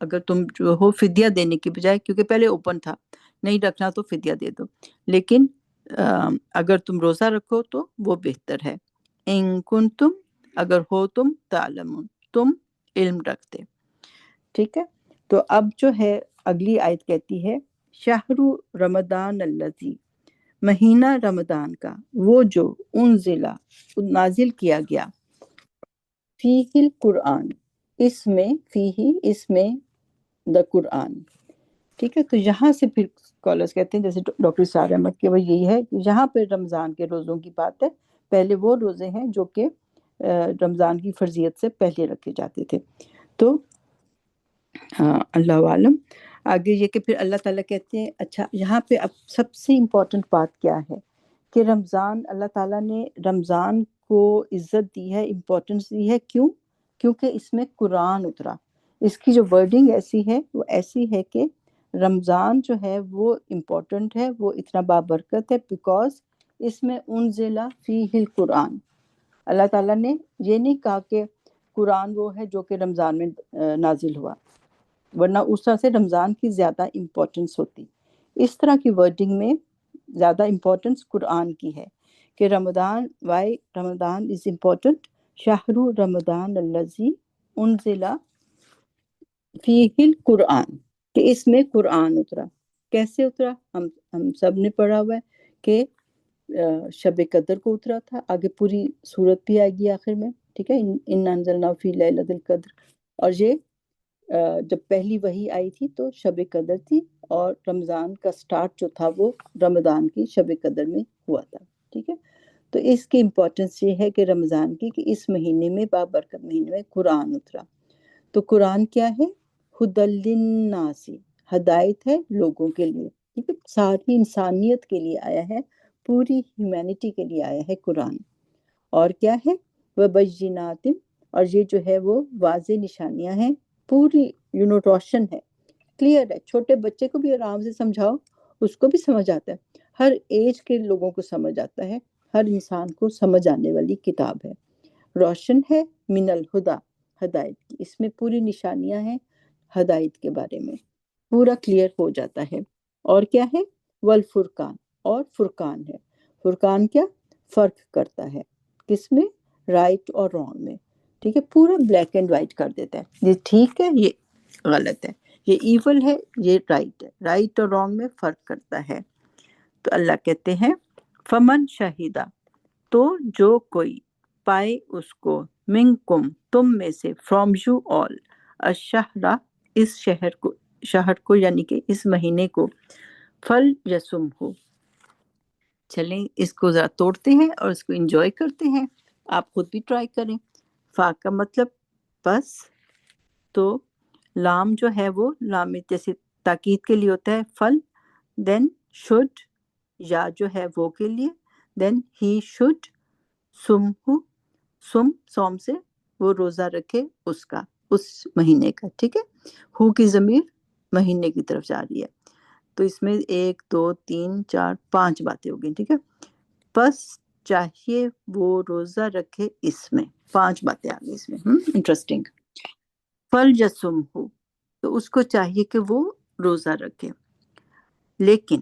اگر تم جو ہو فدیہ دینے کی بجائے، کیونکہ پہلے اوپن تھا نہیں رکھنا تو فدیہ دے دو، لیکن اگر تم روزہ رکھو تو وہ بہتر ہے. ان کنتم، اگر ہو تم، تعلمون، تم علم رکھتے. ٹھیک ہے. تو اب جو ہے اگلی آیت کہتی ہے شہر رمضان الذی، مہینہ رمضان کا وہ جو انزلہ نازل کیا گیا، فیہ القرآن، اس میں فیہ، اس میں دا قرآن. ٹھیک ہے. تو یہاں سے پھر اسکالرس کہتے ہیں جیسے ڈاکٹر سعد احمد کے وہ یہی ہے کہ یہاں پہ رمضان کے روزوں کی بات ہے. پہلے وہ روزے ہیں جو کہ رمضان کی فرضیت سے پہلے رکھے جاتے تھے. تو اللہ عالم. آگے یہ کہ پھر اللہ تعالیٰ کہتے ہیں اچھا یہاں پہ اب سب سے امپورٹنٹ بات کیا ہے کہ رمضان، اللہ تعالیٰ نے رمضان کو عزت دی ہے، امپورٹنس دی ہے. کیوں؟ کیونکہ اس میں قرآن اترا. اس کی جو ورڈنگ ایسی ہے وہ ایسی ہے کہ رمضان جو ہے وہ امپورٹنٹ ہے، وہ اتنا بابرکت ہے بیکاز اس میں انزلہ فیہ القرآن. اللہ تعالیٰ نے یہ نہیں کہا کہ قرآن وہ ہے جو کہ رمضان میں نازل ہوا، ورنہ اس طرح سے رمضان کی زیادہ امپورٹنس ہوتی. اس طرح کی ورڈنگ میں زیادہ امپورٹنس قرآن کی ہے کہ رمضان، وائی رمضان از امپورٹنٹ، شہر رمضان الذی انزل فیہ القرآن، کہ اس میں قرآن اترا. کیسے اترا؟ ہم سب نے پڑھا ہوا ہے کہ شب قدر کو اترا تھا. آگے پوری صورت بھی آئے گی آخر میں. ٹھیک ہے. ان انزلنا فی لیلۃ القدر. اور یہ جب پہلی وحی آئی تھی تو شب قدر تھی، اور رمضان کا سٹارٹ جو تھا وہ رمضان کی شب قدر میں ہوا تھا. ٹھیک ہے. تو اس کی امپورٹنس یہ ہے کہ رمضان کی، کہ اس مہینے میں، بابرکت مہینے میں قرآن اترا. تو قرآن کیا ہے؟ ہدی للناس، ہدایت ہے لوگوں کے لیے. ٹھیک ہے. ساری انسانیت کے لیے آیا ہے، پوری ہیومینٹی کے لیے آیا ہے قرآن. اور کیا ہے؟ وبینات، اور یہ جو ہے وہ واضح نشانیاں ہیں، پوری روشن ہے، کلیئر ہے. چھوٹے بچے کو بھی آرام سے سمجھاؤ اس کو بھی سمجھ آتا ہے، ہر ایج کے لوگوں کو سمجھ آتا ہے، ہر انسان کو سمجھ آنے والی کتاب ہے. روشن ہے، من الہدا، ہدایت کی. اس میں پوری نشانیاں ہیں ہدایت کے بارے میں، پورا کلیئر ہو جاتا ہے. اور کیا ہے؟ والفرقان، اور فرقان ہے. فرقان کیا؟ فرق کرتا ہے. کس میں؟ رائٹ اور رانگ میں. ٹھیک ہے. پورا بلیک اینڈ وائٹ کر دیتا ہے، یہ ٹھیک ہے یہ غلط ہے، یہ ایول ہے یہ رائٹ ہے. رائٹ اور رانگ میں فرق کرتا ہے. تو اللہ کہتے ہیں فمن شہیدہ، تو جو کوئی پائے اس کو، منکم تم میں سے، فرام یو آل، الشہرہ اس شہر کو یعنی کہ اس مہینے کو، فل یسم ہو، چلیں اس کو ذرا توڑتے ہیں اور اس کو انجوائے کرتے ہیں. آپ خود بھی ٹرائی کریں. فا کا مطلب بس، تو لام جو ہے وہ لام جیسے تاکید کے لیے ہوتا ہے فل، دین شڈ، یا جو ہے وہ کے لیے، دین ہی شڈ سم ہو، سوم سے وہ روزہ رکھے اس کا، اس مہینے کا. ٹھیک ہے. ہو کی ضمیر مہینے کی طرف جا رہی ہے. تو اس میں 1 2 3 4 5 باتیں ہو گئی. ٹھیک ہے. بس چاہیے وہ روزہ رکھے، اس میں 5 باتیں آ گئی اس میں. انٹرسٹنگ. فل جسم ہو، تو اس کو چاہیے کہ وہ روزہ رکھے. لیکن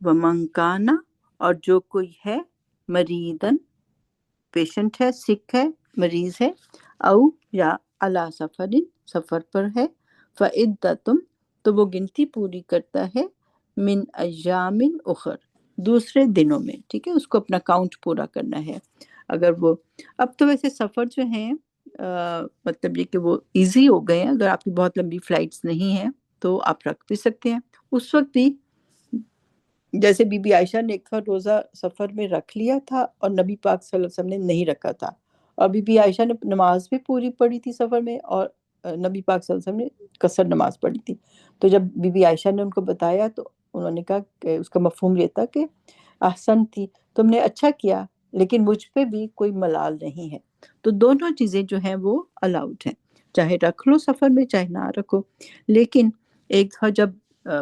ومن کانا، اور جو کوئی ہے، مریدن پیشنٹ ہے، سکھ ہے، مریض ہے، او یا علی سفر، سفر پر ہے، فعدتم تو وہ گنتی پوری کرتا ہے، من ایام اخر دوسرے دنوں میں. ٹھیک ہے. اس کو اپنا کاؤنٹ پورا کرنا ہے. اگر وہ اب تو ویسے سفر جو ہیں مطلب یہ کہ وہ ایزی ہو گئے ہیں. اگر آپ کی بہت لمبی فلائٹس نہیں ہیں تو آپ رکھ بھی سکتے ہیں. اس وقت بھی جیسے بی بی عائشہ نے ایک دفعہ روزہ سفر میں رکھ لیا تھا اور نبی پاک صلی اللہ علیہ وسلم نے نہیں رکھا تھا، اور بی بی عائشہ نے نماز بھی پوری پڑھی تھی سفر میں، اور نبی پاک صلی اللہ علیہ وسلم نے قصر نماز پڑھی تھی. تو جب بی بی عائشہ نے ان کو بتایا تو انہوں نے کہا کہ اس کا مفہوم یہ تھا کہ احسن تھی، تم نے اچھا کیا، لیکن مجھ پہ بھی کوئی ملال نہیں ہے. تو دونوں چیزیں جو ہیں وہ الاؤڈ ہیں، چاہے رکھ لو سفر میں چاہے نہ رکھو. لیکن ایک دفعہ جب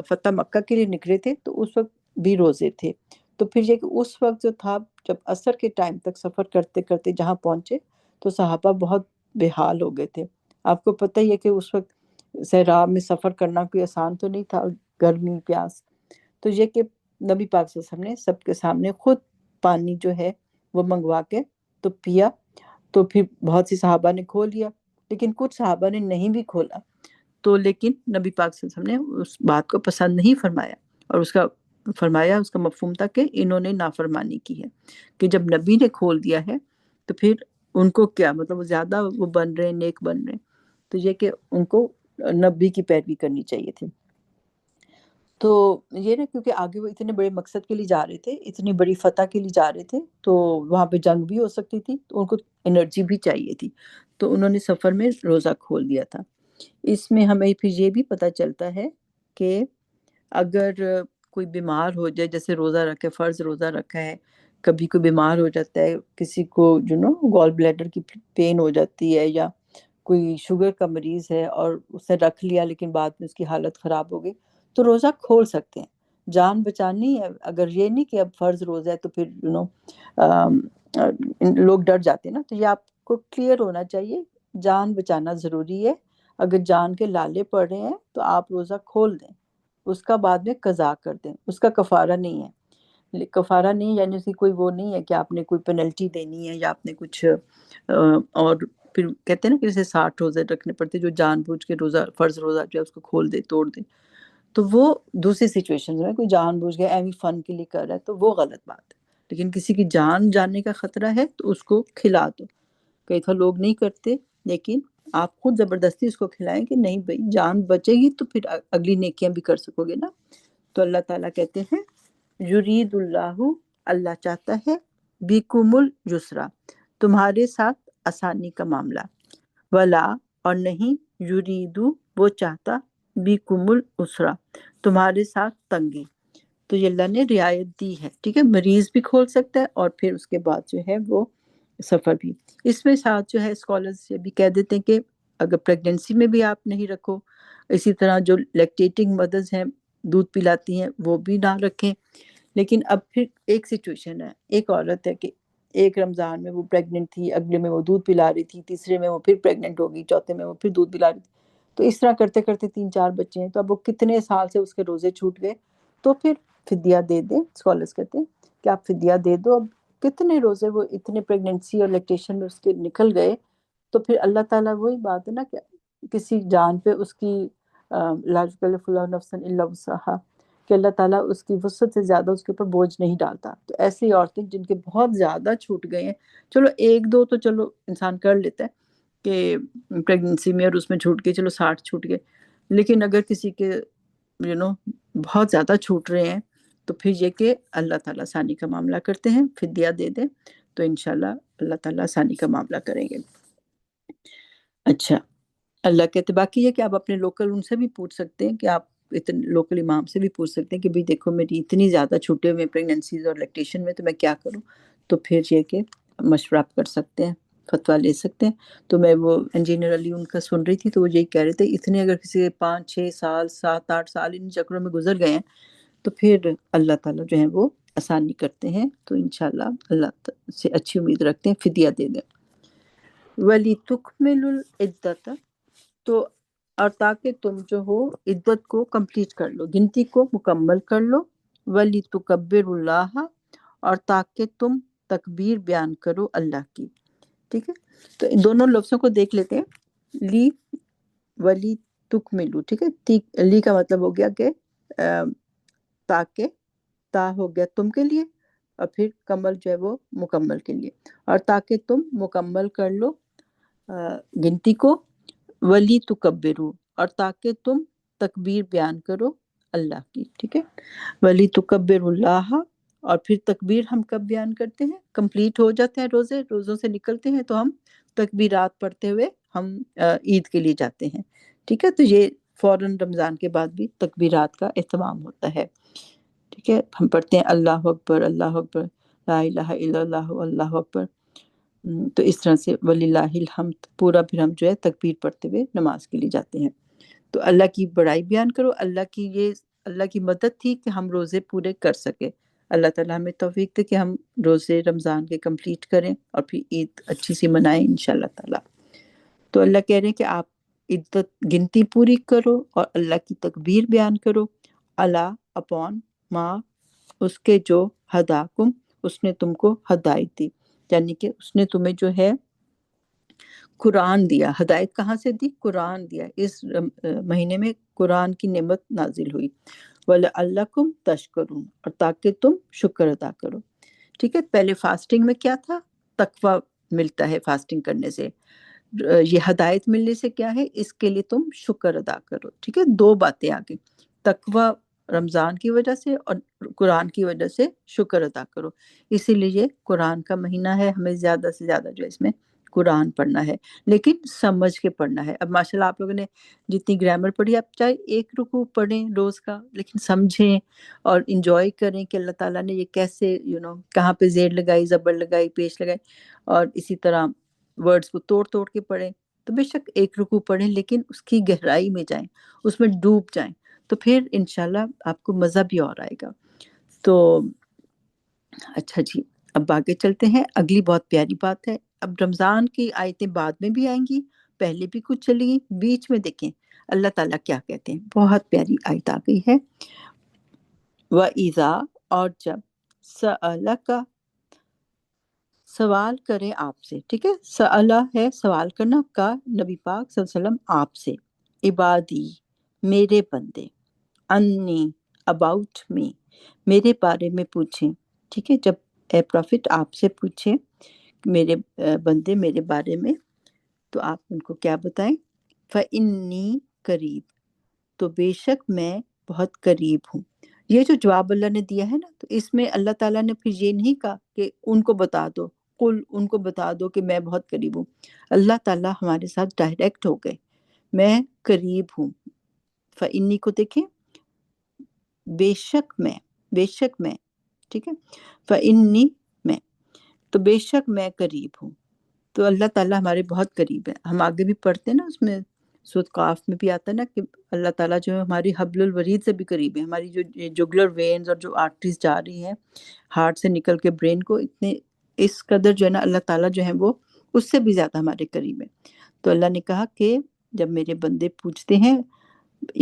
فتح مکہ کے لیے نکلے تھے تو اس وقت بھی روزے تھے. تو پھر یہ کہ اس وقت جو تھا، جب عصر کے ٹائم تک سفر کرتے کرتے جہاں پہنچے تو صحابہ بہت بے حال ہو گئے تھے. آپ کو پتہ ہی ہے کہ اس وقت صحرا میں سفر کرنا کوئی آسان تو نہیں تھا، گرمی پیاس، تو یہ کہ نبی پاک صلی اللہ علیہ وسلم نے سب کے سامنے خود پانی جو ہے وہ منگوا کے تو پیا، تو پھر بہت سی صحابہ نے کھول لیا، لیکن کچھ صحابہ نے نہیں بھی کھولا، تو لیکن نبی پاک صلی اللہ علیہ وسلم نے اس بات کو پسند نہیں فرمایا، اور اس کا فرمایا، اس کا مفہوم تھا کہ انہوں نے نافرمانی کی ہے، کہ جب نبی نے کھول دیا ہے تو پھر ان کو کیا مطلب، وہ زیادہ وہ بن رہے ہیں، نیک بن رہے ہیں، تو یہ کہ ان کو نبی کی پیروی کرنی چاہیے تھی۔ تو یہ نا، کیونکہ آگے وہ اتنے بڑے مقصد کے لیے جا رہے تھے، اتنی بڑی فتح کے لیے جا رہے تھے، تو وہاں پہ جنگ بھی ہو سکتی تھی، تو ان کو انرجی بھی چاہیے تھی، تو انہوں نے سفر میں روزہ کھول دیا تھا۔ اس میں ہمیں پھر یہ بھی پتہ چلتا ہے کہ اگر کوئی بیمار ہو جائے، جیسے روزہ رکھے، فرض روزہ رکھا ہے، کبھی کوئی بیمار ہو جاتا ہے، کسی کو گال بلیڈر کی پین ہو جاتی ہے، یا کوئی شوگر کا مریض ہے اور اس نے رکھ لیا لیکن بعد میں اس کی حالت خراب ہو گئی، تو روزہ کھول سکتے ہیں، جان بچانی ہے۔ اگر یہ نہیں کہ اب فرض روزہ ہے تو پھر لوگ ڈر جاتے ہیں نا، تو یہ آپ کو کلیئر ہونا چاہیے، جان بچانا ضروری ہے۔ اگر جان کے لالے پڑ رہے ہیں تو آپ روزہ کھول دیں، اس کا بعد میں قضا کر دیں، اس کا کفارہ نہیں ہے، کفارہ نہیں، یعنی اس کی کوئی وہ نہیں ہے کہ آپ نے کوئی پینلٹی دینی ہے، یا آپ نے کچھ اور پھر کہتے ہیں نا کہ جیسے 60 روزے رکھنے پڑتے، جو جان بوجھ کے روزہ، فرض روزہ جو ہے اس کو کھول دے، توڑ دے، تو وہ دوسری سچویشن میں کوئی جان بوجھ کے ایویں فن کے لیے کر رہا ہے تو وہ غلط بات ہے، لیکن کسی کی جان جانے کا خطرہ ہے تو اس کو کھلا دو۔ کئی دفعہ لوگ نہیں کرتے، لیکن آپ خود زبردستی اس کو کھلائیں کہ نہیں بھائی، جان بچے گی تو پھر اگلی نیکیاں بھی کر سکو گے نا۔ تو اللہ تعالیٰ کہتے ہیں یرید اللہ، اللہ چاہتا ہے، بیکم الجسرا، تمہارے ساتھ آسانی کا معاملہ، ولا، اور نہیں، یریدو، وہ چاہتا، بیکم العسرا، تمہارے ساتھ تنگی۔ تو یہ اللہ نے رعایت دی ہے، ٹھیک ہے، مریض بھی کھول سکتا ہے، اور پھر اس کے بعد جو ہے وہ سفر بھی۔ اس میں ساتھ جو ہے اسکالرز یہ بھی کہہ دیتے ہیں کہ اگر پریگننسی میں بھی آپ نہیں رکھو، اسی طرح جو لیکٹیٹنگ مدرز ہیں، دودھ پلاتی ہیں، وہ بھی نہ رکھیں۔ لیکن اب پھر ایک سچویشن ہے، ایک عورت ہے کہ ایک رمضان میں وہ پریگننٹ تھی، اگلے میں وہ دودھ پلا رہی تھی، تیسرے میں وہ پھر پریگننٹ ہو گئی، چوتھے میں وہ پھر دودھ پلا رہی تھی، تو اس طرح کرتے کرتے 3-4 بچے ہیں، تو اب وہ کتنے سال سے اس کے روزے چھوٹ گئے، تو پھر فدیہ دے دیں، اسکالرز کہتے ہیں کہ آپ فدیہ دے دو۔ اب کتنے روزے وہ اتنے پریگننسی اور لیکٹیشن میں اس کے نکل گئے، تو پھر اللہ تعالیٰ وہی بات ہے نا کہ کسی جان پہ اس کی لا یکلف اللہ نفسا الا وسعہا، کہ اللہ تعالیٰ اس کی وسعت سے زیادہ اس کے اوپر بوجھ نہیں ڈالتا۔ تو ایسی عورتیں جن کے بہت زیادہ چھوٹ گئے ہیں، چلو ایک دو تو چلو انسان کر لیتا ہے کہ پریگننسی میں اور اس میں چھوٹ گئے، چلو 60 چھوٹ گئے، لیکن اگر کسی کے بہت زیادہ چھوٹ رہے ہیں، تو پھر یہ کہ اللہ تعالیٰ آسانی کا معاملہ کرتے ہیں، فدیہ دے دیں، تو انشاءاللہ اللہ تعالیٰ آسانی کا معاملہ کریں گے۔ اچھا، اللہ کہتے باقی یہ کہ آپ اپنے لوکل ان سے بھی پوچھ سکتے ہیں، کہ آپ اتنے لوکل امام سے بھی پوچھ سکتے ہیں کہ بھئی دیکھو میری اتنی زیادہ چھوٹے ہوئے پریگننسیز اور لیکٹیشن میں، تو میں کیا کروں، تو پھر یہ کہ مشورہ آپ کر سکتے ہیں، فتویٰ لے سکتے ہیں۔ تو میں وہ انجینئر علی ان کا سن رہی تھی، تو وہ یہی کہہ رہے تھے اتنے اگر کسی 5-6 سال 7-8 سال ان چکروں میں گزر گئے ہیں، تو پھر اللہ تعالیٰ جو ہے وہ آسانی کرتے ہیں، تو انشاءاللہ اللہ سے اچھی امید رکھتے ہیں، فدیہ دے دیں۔ وَلِتُكْمِلُوا الْعِدَّةَ، تو اور تاکہ تم جو ہو عدت کو کمپلیٹ کر لو، گنتی کو مکمل کر لو، وَلِتُكَبِّرُوا اللَّهَ، اور تاکہ تم تکبیر بیان کرو اللہ کی، ٹھیک ہے۔ تو ان دونوں لفظوں کو دیکھ لیتے ہیں، لی، ولی تکملو، ٹھیک ہے، لی کا مطلب ہو گیا کہ تاکہ، تا ہو گیا تم کے لیے، اور پھر کمل جو ہے وہ مکمل کے لیے، اور تاکہ تم مکمل کر لو گنتی کو، ولی تکبرو، اور تاکہ تم تکبیر بیان کرو اللہ کی، ٹھیک ہے، ولی تکبر اللہ، اور پھر تکبیر ہم کب بیان کرتے ہیں، کمپلیٹ ہو جاتے ہیں روزے، روزوں سے نکلتے ہیں تو ہم تکبیرات پڑھتے ہوئے ہم عید کے لیے جاتے ہیں، ٹھیک ہے۔ تو یہ فوراً رمضان کے بعد بھی تکبیرات کا اہتمام ہوتا ہے، ٹھیک ہے، ہم پڑھتے ہیں اللہ اکبر، اللہ اکبر، لا الہ الا اللہ، اللہ اکبر۔ تو اس طرح سے وللہ الحمد پورا پھر ہم جو ہے تکبیر پڑھتے ہوئے نماز کے لیے جاتے ہیں۔ تو اللہ کی بڑائی بیان کرو، اللہ کی مدد تھی کہ ہم روزے پورے کر سکے، اللہ تعالیٰ ہمیں توفیق دے کہ ہم روزے رمضان کے کمپلیٹ کریں اور پھر عید اچھی سی منائیں انشاءاللہ تعالیٰ۔ تو اللہ کہہ رہے ہیں کہ آپ عدت گنتی پوری کرو اور اللہ کی تکبیر بیان کرو، اللہ اپون ماں اس کے جو ہداکم اس نے تم کو ہدایت دی، یعنی کہ اس نے تمہیں جو ہے قرآن دیا۔ ہدایت کہاں سے دی؟ قرآن دیا۔ اس مہینے میں قرآن کی نعمت نازل ہوئی۔ وَلَعَلَّكُمْ تَشْكُرُونَ، اور تاکہ تم شکر ادا کرو۔ ٹھیک ہے، پہلے فاسٹنگ میں کیا تھا؟ تقوی ملتا ہے فاسٹنگ کرنے سے، یہ ہدایت ملنے سے کیا ہے؟ اس کے لیے تم شکر ادا کرو۔ ٹھیک ہے، دو باتیں آگے، تقوی رمضان کی وجہ سے اور قرآن کی وجہ سے شکر ادا کرو۔ اسی لیے قرآن کا مہینہ ہے، ہمیں زیادہ سے زیادہ جو ہے اس میں قرآن پڑھنا ہے، لیکن سمجھ کے پڑھنا ہے۔ اب ماشاءاللہ آپ لوگوں نے جتنی گرامر پڑھی، آپ چاہے ایک رکوع پڑھیں روز کا، لیکن سمجھیں اور انجوائے کریں کہ اللہ تعالیٰ نے یہ کیسے کہاں پہ زیر لگائی، زبر لگائی، پیش لگائی، اور اسی طرح ورڈز کو توڑ توڑ کے پڑھیں۔ تو بے شک ایک رکوع پڑھیں، لیکن اس کی گہرائی میں جائیں، اس میں ڈوب جائیں، تو پھر انشاءاللہ آپ کو مزہ بھی اور آئے گا۔ تو اچھا جی، اب آگے چلتے ہیں۔ اگلی بہت پیاری بات ہے، اب رمضان کی آیتیں بعد میں بھی آئیں گی، پہلے بھی کچھ چلی گئی، بیچ میں دیکھیں اللہ تعالیٰ کیا کہتے ہیں۔ بہت پیاری آیت آ گئی ہے، وَإِذَا، اور جب، سَأَلَكَ، سوال کرے آپ سے۔ ٹھیک ہے، سألہ ہے سوال کرنا، کا نبی پاک صلی اللہ علیہ وسلم آپ سے، عبادی میرے بندے، انی اباؤٹ می میرے بارے میں پوچھیں۔ ٹھیک ہے، جب اے پروفٹ آپ سے پوچھیں میرے بندے میرے بارے میں، تو آپ ان کو کیا بتائیں؟ فإنی قریب، تو بے شک میں بہت قریب ہوں۔ یہ جو جواب اللہ نے دیا ہے نا، تو اس میں اللہ تعالیٰ نے پھر یہ نہیں کہا کہ ان کو بتا دو، قل ان کو بتا دو کہ میں بہت قریب ہوں۔ اللہ تعالیٰ ہمارے ساتھ ڈائریکٹ ہو گئے، میں قریب ہوں۔ فإنی کو دیکھیں، بے شک میں، بے شک میں، ٹھیک ہے، فإنی میں، تو بے شک میں قریب ہوں۔ تو اللہ تعالیٰ ہمارے بہت قریب ہے۔ ہم آگے بھی پڑھتے ہیں نا، اس میں سورۃ قاف میں بھی آتا ہے نا کہ اللہ تعالیٰ جو ہے ہماری حبل الورید سے بھی قریب ہے۔ ہماری جو جوگلر وینز اور جو آرٹریز جا رہی ہیں ہارٹ سے نکل کے برین کو، اتنے اس قدر جو ہے نا اللہ تعالیٰ جو ہے وہ اس سے بھی زیادہ ہمارے قریب ہے۔ تو اللہ نے کہا کہ جب میرے بندے پوچھتے ہیں،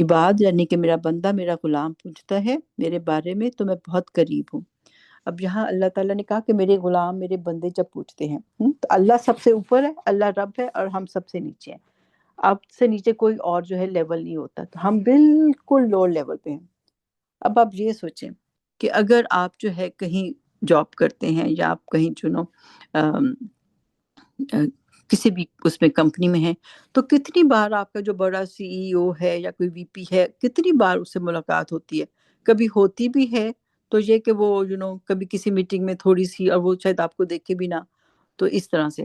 عباد یعنی کہ میرا بندہ، میرا غلام پوچھتا ہے میرے بارے میں، تو میں بہت قریب ہوں۔ اب یہاں اللہ تعالیٰ نے کہا کہ میرے غلام، میرے بندے جب پوچھتے ہیں، تو اللہ سب سے اوپر ہے، اللہ رب ہے، اور ہم سب سے نیچے ہیں۔ آپ سے نیچے کوئی اور جو ہے لیول نہیں ہوتا، تو ہم بالکل لو لیول پہ ہیں۔ اب آپ یہ سوچیں کہ اگر آپ جو ہے کہیں جاب کرتے ہیں، یا آپ کہیں کسی بھی اس میں کمپنی میں ہیں، تو کتنی بار آپ کا جو بڑا CEO ہے یا کوئی VP ہے، کتنی بار اس سے ملاقات ہوتی ہے؟ کبھی ہوتی بھی ہے تو یہ کہ وہ کبھی کسی میٹنگ میں تھوڑی سی، اور وہ شاید آپ کو دیکھے بھی نہ، تو اس طرح سے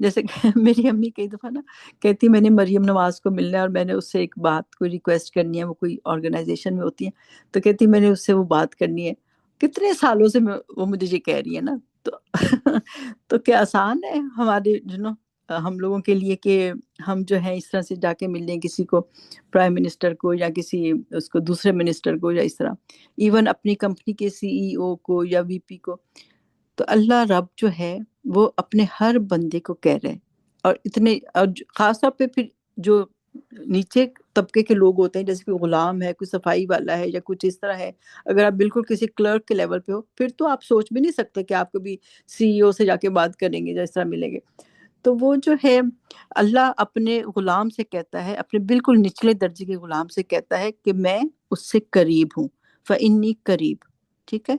جیسے کہ میری امی کئی دفعہ نا کہتی میں نے مریم نواز کو ملنا ہے، اور میں نے اس سے ایک بات کوئی ریکویسٹ کرنی ہے، وہ کوئی آرگنائزیشن میں ہوتی ہے، تو کہتی میں نے اس سے وہ بات کرنی ہے۔ کتنے سالوں سے وہ مجھے یہ کہہ رہی ہے نا، تو تو کیا آسان ہے ہمارے ہم لوگوں کے لیے کہ ہم جو ہے اس طرح سے جا کے مل لیں کسی کو، پرائم منسٹر کو، یا کسی اس کو دوسرے منسٹر کو، یا اس طرح ایون اپنی کمپنی کے CEO کو یا VP کو۔ تو اللہ رب جو ہے وہ اپنے ہر بندے کو کہہ رہے ہیں، اور اتنے، اور خاص طور پہ پھر جو نیچے طبقے کے لوگ ہوتے ہیں، جیسے کوئی غلام ہے، کوئی صفائی والا ہے، یا کچھ اس طرح ہے، اگر آپ بالکل کسی کلرک کے لیول پہ ہو، پھر تو آپ سوچ بھی نہیں سکتے کہ آپ کبھی CEO سے جا کے بات کریں گے یا اس طرح ملیں گے۔ تو وہ جو ہے اللہ اپنے غلام سے کہتا ہے، اپنے بالکل نچلے درجے کے غلام سے کہتا ہے کہ میں اس سے قریب ہوں، فإنی قریب۔ ٹھیک ہے،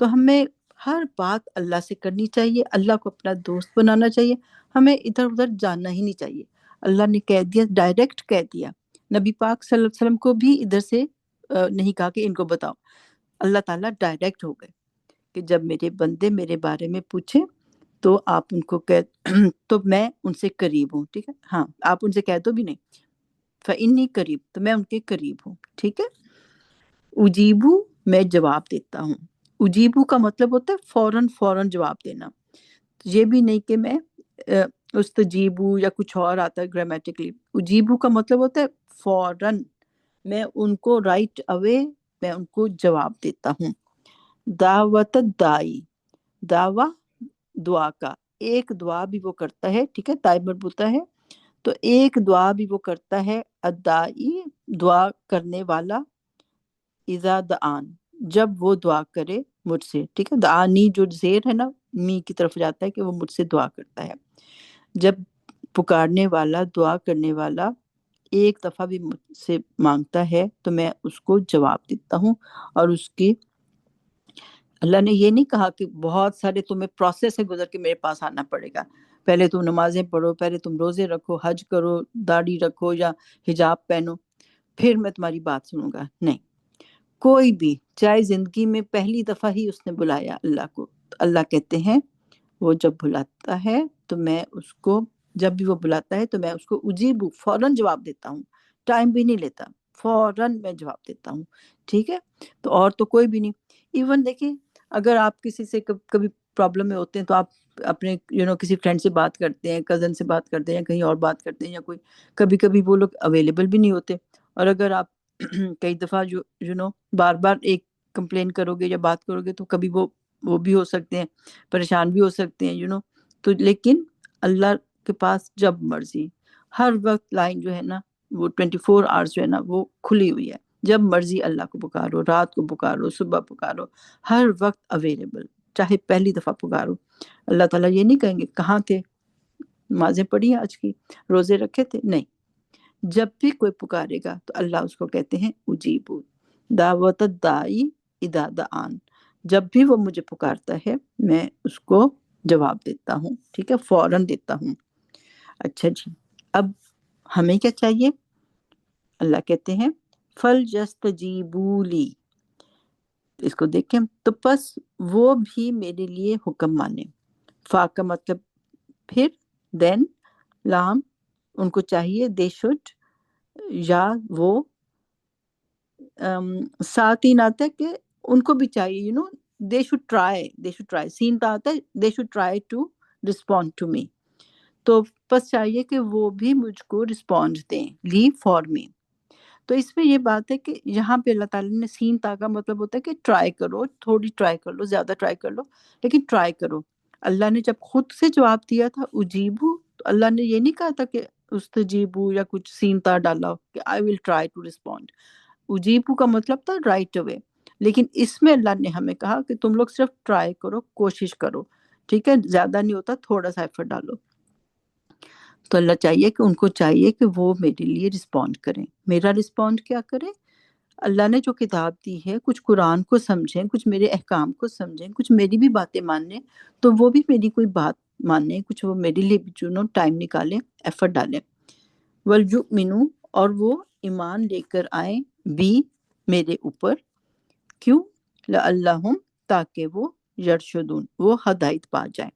تو ہمیں ہر بات اللہ سے کرنی چاہیے، اللہ کو اپنا دوست بنانا چاہیے، ہمیں ادھر ادھر جاننا ہی نہیں چاہیے۔ اللہ نے کہہ دیا، ڈائریکٹ کہہ دیا، نبی پاک صلی اللہ علیہ وسلم کو بھی ادھر سے نہیں کہا کہ ان کو بتاؤ، اللہ تعالیٰ ڈائریکٹ ہو گئے کہ جب میرے بندے میرے بارے میں پوچھیں تو آپ ان کو تو میں ان سے قریب ہوں۔ ٹھیک ہے، ہاں آپ ان سے کہہ دو بھی نہیں، فإنی قریب، تو میں ان کے قریب ہوں۔ ٹھیک ہے، اجیبو میں جواب دیتا ہوں۔ اجیبو کا مطلب ہوتا ہے فوراً فوراً جواب دینا، یہ بھی نہیں کہ میں استجیبو یا کچھ اور آتا ہے گرامیٹکلی۔ اجیبو کا مطلب ہوتا ہے فوراً، میں ان کو رائٹ اوے میں ان کو جواب دیتا ہوں۔ دعوت دائی، دعویٰ دعا کا، ایک دعا بھی وہ کرتا ہے، ٹھیک ہے، تائب مربوطہ ہے، تو ایک دعا بھی وہ کرتا ہے، ادائی دعا کرنے والا، اذا دعان جب وہ دعا کرے مجھ سے، ٹھیک ہے، دعانی جو زیر ہے نا می کی طرف جاتا ہے کہ وہ مجھ سے دعا کرتا ہے. جب پکارنے والا، دعا کرنے والا ایک دفعہ بھی مجھ سے مانگتا ہے تو میں اس کو جواب دیتا ہوں. اور اس کی اللہ نے یہ نہیں کہا کہ بہت سارے تمہیں پروسیس سے گزر کے میرے پاس آنا پڑے گا، پہلے تم نمازیں پڑھو، پہلے تم روزے رکھو، حج کرو، داڑھی رکھو یا حجاب پہنو، پھر میں تمہاری بات سنوں گا. نہیں، کوئی بھی چاہے زندگی میں پہلی دفعہ ہی اس نے بلایا اللہ کو، تو اللہ کہتے ہیں وہ جب بلاتا ہے تو میں اس کو، جب بھی وہ بلاتا ہے تو میں اس کو اجیبو فوراً جواب دیتا ہوں، ٹائم بھی نہیں لیتا، فوراً میں جواب دیتا ہوں. ٹھیک ہے، تو اور تو کوئی بھی نہیں. ایون دیکھیں اگر آپ کسی سے کبھی پرابلم میں ہوتے ہیں تو آپ اپنے کسی فرینڈ سے بات کرتے ہیں، کزن سے بات کرتے ہیں، یا کہیں اور بات کرتے ہیں، یا کوئی کبھی کبھی وہ لوگ اویلیبل بھی نہیں ہوتے. اور اگر آپ کئی دفعہ بار بار ایک کمپلین کرو گے یا بات کرو گے تو کبھی وہ بھی ہو سکتے ہیں، پریشان بھی ہو سکتے ہیں تو لیکن اللہ کے پاس جب مرضی ہر وقت لائن جو ہے نا وہ 24 آورس جو ہے نا وہ کھلی ہوئی ہے. جب مرضی اللہ کو پکارو، رات کو پکارو، صبح پکارو، ہر وقت اویلیبل، چاہے پہلی دفعہ پکارو. اللہ تعالیٰ یہ نہیں کہیں گے کہاں تھے، نمازیں پڑھی آج کی، روزے رکھے تھے، نہیں. جب بھی کوئی پکارے گا تو اللہ اس کو کہتے ہیں اجیبو دعوت الداعی اذا دعان، جب بھی وہ مجھے پکارتا ہے میں اس کو جواب دیتا ہوں. ٹھیک ہے، فوراً دیتا ہوں. اچھا جی، اب ہمیں کیا چاہیے؟ اللہ کہتے ہیں فَلْيَسْتَجِيبُوا لِي، اس کو دیکھیں تو پس وہ بھی میرے لیے حکم مانے. فا کا مطلب پھر، دین، لام، ان کو چاہیے دے شڈ، یا وہ ساتھ ہی آتا ہے کہ ان کو بھی چاہیے دے شوڈ ٹرائی، سین کا آتا ہے they should try to respond to me. تو بس چاہیے کہ وہ بھی مجھ کو رسپونڈ دیں، لیو فار می. تو اس میں یہ بات ہے کہ یہاں پہ اللہ تعالیٰ نے سین تا کا مطلب ہوتا ہے کہ ٹرائی کرو، تھوڑی ٹرائی کر لو، زیادہ ٹرائی کر لو، لیکن ٹرائی کرو. اللہ نے جب خود سے جواب دیا تھا اجیبو، تو اللہ نے یہ نہیں کہا تھا کہ استجیبو یا کچھ سین تا ڈالا کہ آئی ول ٹرائی ٹو رسپونڈ. اجیبو کا مطلب تھا رائٹ اوے. لیکن اس میں اللہ نے ہمیں کہا کہ تم لوگ صرف ٹرائی کرو، کوشش کرو. ٹھیک ہے، زیادہ نہیں ہوتا، تھوڑا سا ایفرٹ ڈالو. تو اللہ چاہیے کہ ان کو چاہیے کہ وہ میرے لیے رسپونڈ کریں. میرا رسپونڈ کیا کریں؟ اللہ نے جو کتاب دی ہے، کچھ قرآن کو سمجھیں، کچھ میرے احکام کو سمجھیں، کچھ میری بھی باتیں مانیں، تو وہ بھی میری کوئی بات مانیں، کچھ وہ میرے لیے بھی ٹائم نکالیں، ایفرٹ ڈالیں. وَلْيُؤْمِنُوا، اور وہ ایمان لے کر آئیں، بھی میرے اوپر. کیوں؟ لَعَلَّهُمْ، تاکہ وہ یرشدون، وہ ہدایت پا جائیں.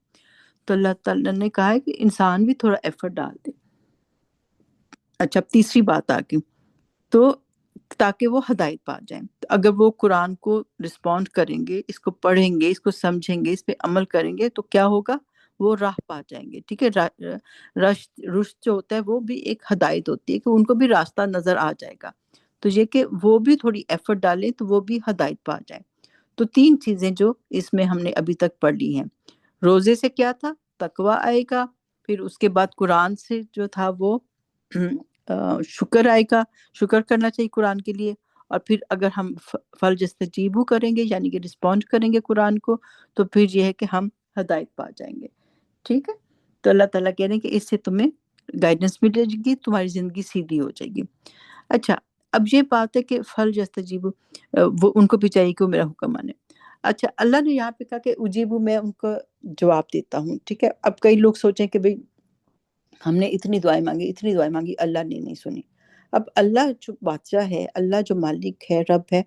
تو اللہ تعالیٰ نے کہا ہے کہ انسان بھی تھوڑا ایفرٹ ڈال دے. اچھا، اب تیسری بات آ گئی، تو تاکہ وہ ہدایت پا جائیں. اگر وہ قرآن کو رسپونڈ کریں گے، اس کو پڑھیں گے، اس کو سمجھیں گے، اس پہ عمل کریں گے، تو کیا ہوگا؟ وہ راہ پا جائیں گے. ٹھیک ہے، رشد جو ہوتا ہے وہ بھی ایک ہدایت ہوتی ہے کہ ان کو بھی راستہ نظر آ جائے گا. تو یہ کہ وہ بھی تھوڑی ایفرٹ ڈالیں تو وہ بھی ہدایت پا جائیں. تو تین چیزیں جو اس میں ہم نے ابھی تک پڑھ لی ہیں. روزے سے کیا تھا؟ تقوی آئے گا. پھر اس کے بعد قرآن سے جو تھا وہ شکر آئے گا، شکر کرنا چاہیے قرآن کے لیے. اور پھر اگر ہم فَلْيَسْتَجِیبُوا کریں گے، یعنی کہ رسپونڈ کریں گے قرآن کو، تو پھر یہ ہے کہ ہم ہدایت پا جائیں گے. ٹھیک ہے، تو اللہ تعالیٰ کہہ رہے ہیں کہ اس سے تمہیں گائیڈنس ملے گی، تمہاری زندگی سیدھی ہو جائے گی. اچھا، اب یہ بات ہے کہ فَلْيَسْتَجِیبُوا، وہ ان کو بھی چاہیے کہ وہ میرا حکم مانے. اچھا، اللہ نے یہاں پہ کہا کہ اجیبو، میں ان کو جواب دیتا ہوں. ٹھیک ہے، اب کئی لوگ سوچیں کہ بھئی ہم نے اتنی دعائیں مانگی، اتنی دعائیں مانگی، اللہ نے نہیں سنی. اب اللہ جو بادشاہ ہے، اللہ جو مالک ہے، رب ہے،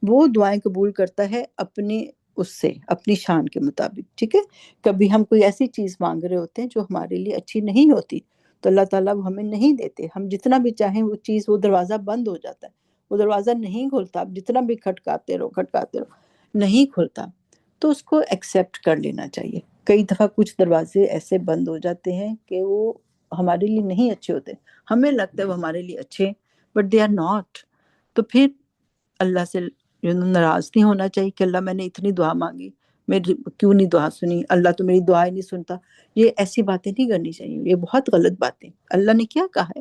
وہ دعائیں قبول کرتا ہے اپنے اس سے، اپنی شان کے مطابق. ٹھیک ہے، کبھی ہم کوئی ایسی چیز مانگ رہے ہوتے ہیں جو ہمارے لیے اچھی نہیں ہوتی، تو اللہ تعالیٰ وہ ہمیں نہیں دیتے. ہم جتنا بھی چاہیں وہ چیز، وہ دروازہ بند ہو جاتا ہے، وہ دروازہ نہیں کھلتا. آپ جتنا بھی کھٹکاتے رہو نہیں کھلتا. تو اس کو ایکسیپٹ کر لینا چاہیے. کئی دفعہ کچھ دروازے ایسے بند ہو جاتے ہیں کہ وہ ہمارے لیے نہیں اچھے ہوتے، ہمیں لگتا ہے وہ ہمارے لیے اچھے، بٹ دے آر ناٹ. تو پھر اللہ سے ناراض نہیں ہونا چاہیے کہ اللہ میں نے اتنی دعا مانگی، میری کیوں نہیں دعا سنی، اللہ تو میری دعائیں نہیں سنتا. یہ ایسی باتیں نہیں کرنی چاہیے، یہ بہت غلط باتیں. اللہ نے کیا کہا ہے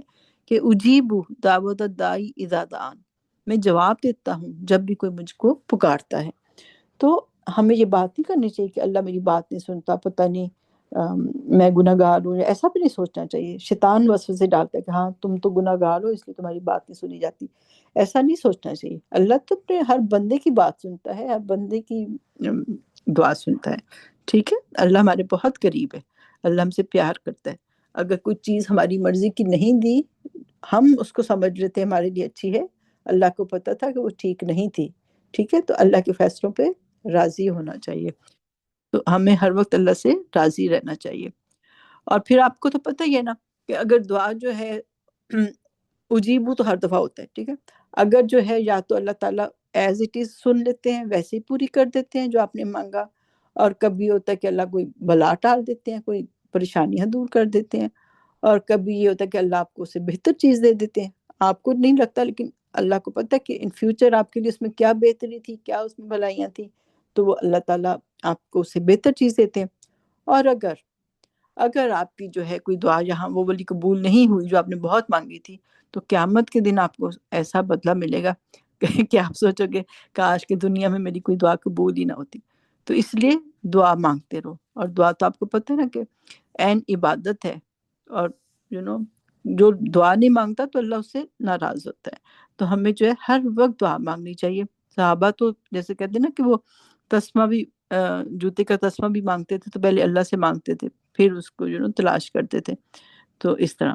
کہ اجیب دعوت الداعی اذا دعان، میں جواب دیتا ہوں جب بھی کوئی مجھ کو پکارتا ہے. تو ہمیں یہ بات نہیں کرنی چاہیے کہ اللہ میری بات نہیں سنتا، پتہ نہیں میں گناہ گار ہوں، ایسا بھی نہیں سوچنا چاہیے. شیطان وسوسے ڈالتا ہے کہ ہاں تم تو گناہ گار ہو اس لیے تمہاری بات نہیں سنی جاتی. ایسا نہیں سوچنا چاہیے. اللہ تو اپنے ہر بندے کی بات سنتا ہے، ہر بندے کی دعا سنتا ہے. ٹھیک ہے، اللہ ہمارے بہت قریب ہے، اللہ ہم سے پیار کرتا ہے. اگر کوئی چیز ہماری مرضی کی نہیں دی، ہم اس کو سمجھ لیتے ہیں ہمارے لیے اچھی ہے، اللہ کو پتہ تھا کہ وہ ٹھیک نہیں تھی. ٹھیک ہے، تو اللہ کے فیصلوں پہ راضی ہونا چاہیے. تو ہمیں ہر وقت اللہ سے راضی رہنا چاہیے. اور پھر آپ کو تو پتہ ہی ہے نا کہ اگر دعا جو ہے اجیبو تو ہر دفعہ ہوتا ہے. ٹھیک ہے، اگر جو ہے یا تو اللہ تعالیٰ ایز اٹ از سن لیتے ہیں، ویسے ہی پوری کر دیتے ہیں جو آپ نے مانگا، اور کبھی ہوتا ہے کہ اللہ کوئی بلا ٹال دیتے ہیں، کوئی پریشانیاں دور کر دیتے ہیں، اور کبھی یہ ہوتا ہے کہ اللہ آپ کو اس سے بہتر چیز دے دیتے ہیں. آپ کو نہیں لگتا لیکن اللہ کو پتہ ہے کہ ان فیوچر آپ کے لیے اس میں کیا بہتری تھی، کیا اس میں بھلائیاں تھیں، تو وہ اللہ تعالیٰ آپ کو اس سے بہتر چیز دیتے ہیں. اور اگر آپ کی جو ہے کوئی دعا یہاں وہ والی قبول نہیں ہوئی جو آپ نے بہت مانگی تھی، تو قیامت کے دن آپ کو ایسا بدلہ ملے گا کہ آپ سوچو گے کاش کہ دنیا میں میری کوئی دعا قبول ہی نہ ہوتی. تو اس لیے دعا مانگتے رہو. اور دعا تو آپ کو پتہ ہے نا کہ عین عبادت ہے، اور جو دعا نہیں مانگتا تو اللہ اس سے ناراض ہوتا ہے. تو ہمیں جو ہے ہر وقت دعا مانگنی چاہیے. صحابہ تو جیسے کہتے ہیں نا کہ وہ تسمہ بھی جوتے کا تسمہ بھی مانگتے تھے تو پہلے اللہ سے مانگتے تھے، پھر اس کو تلاش کرتے تھے. تو اس طرح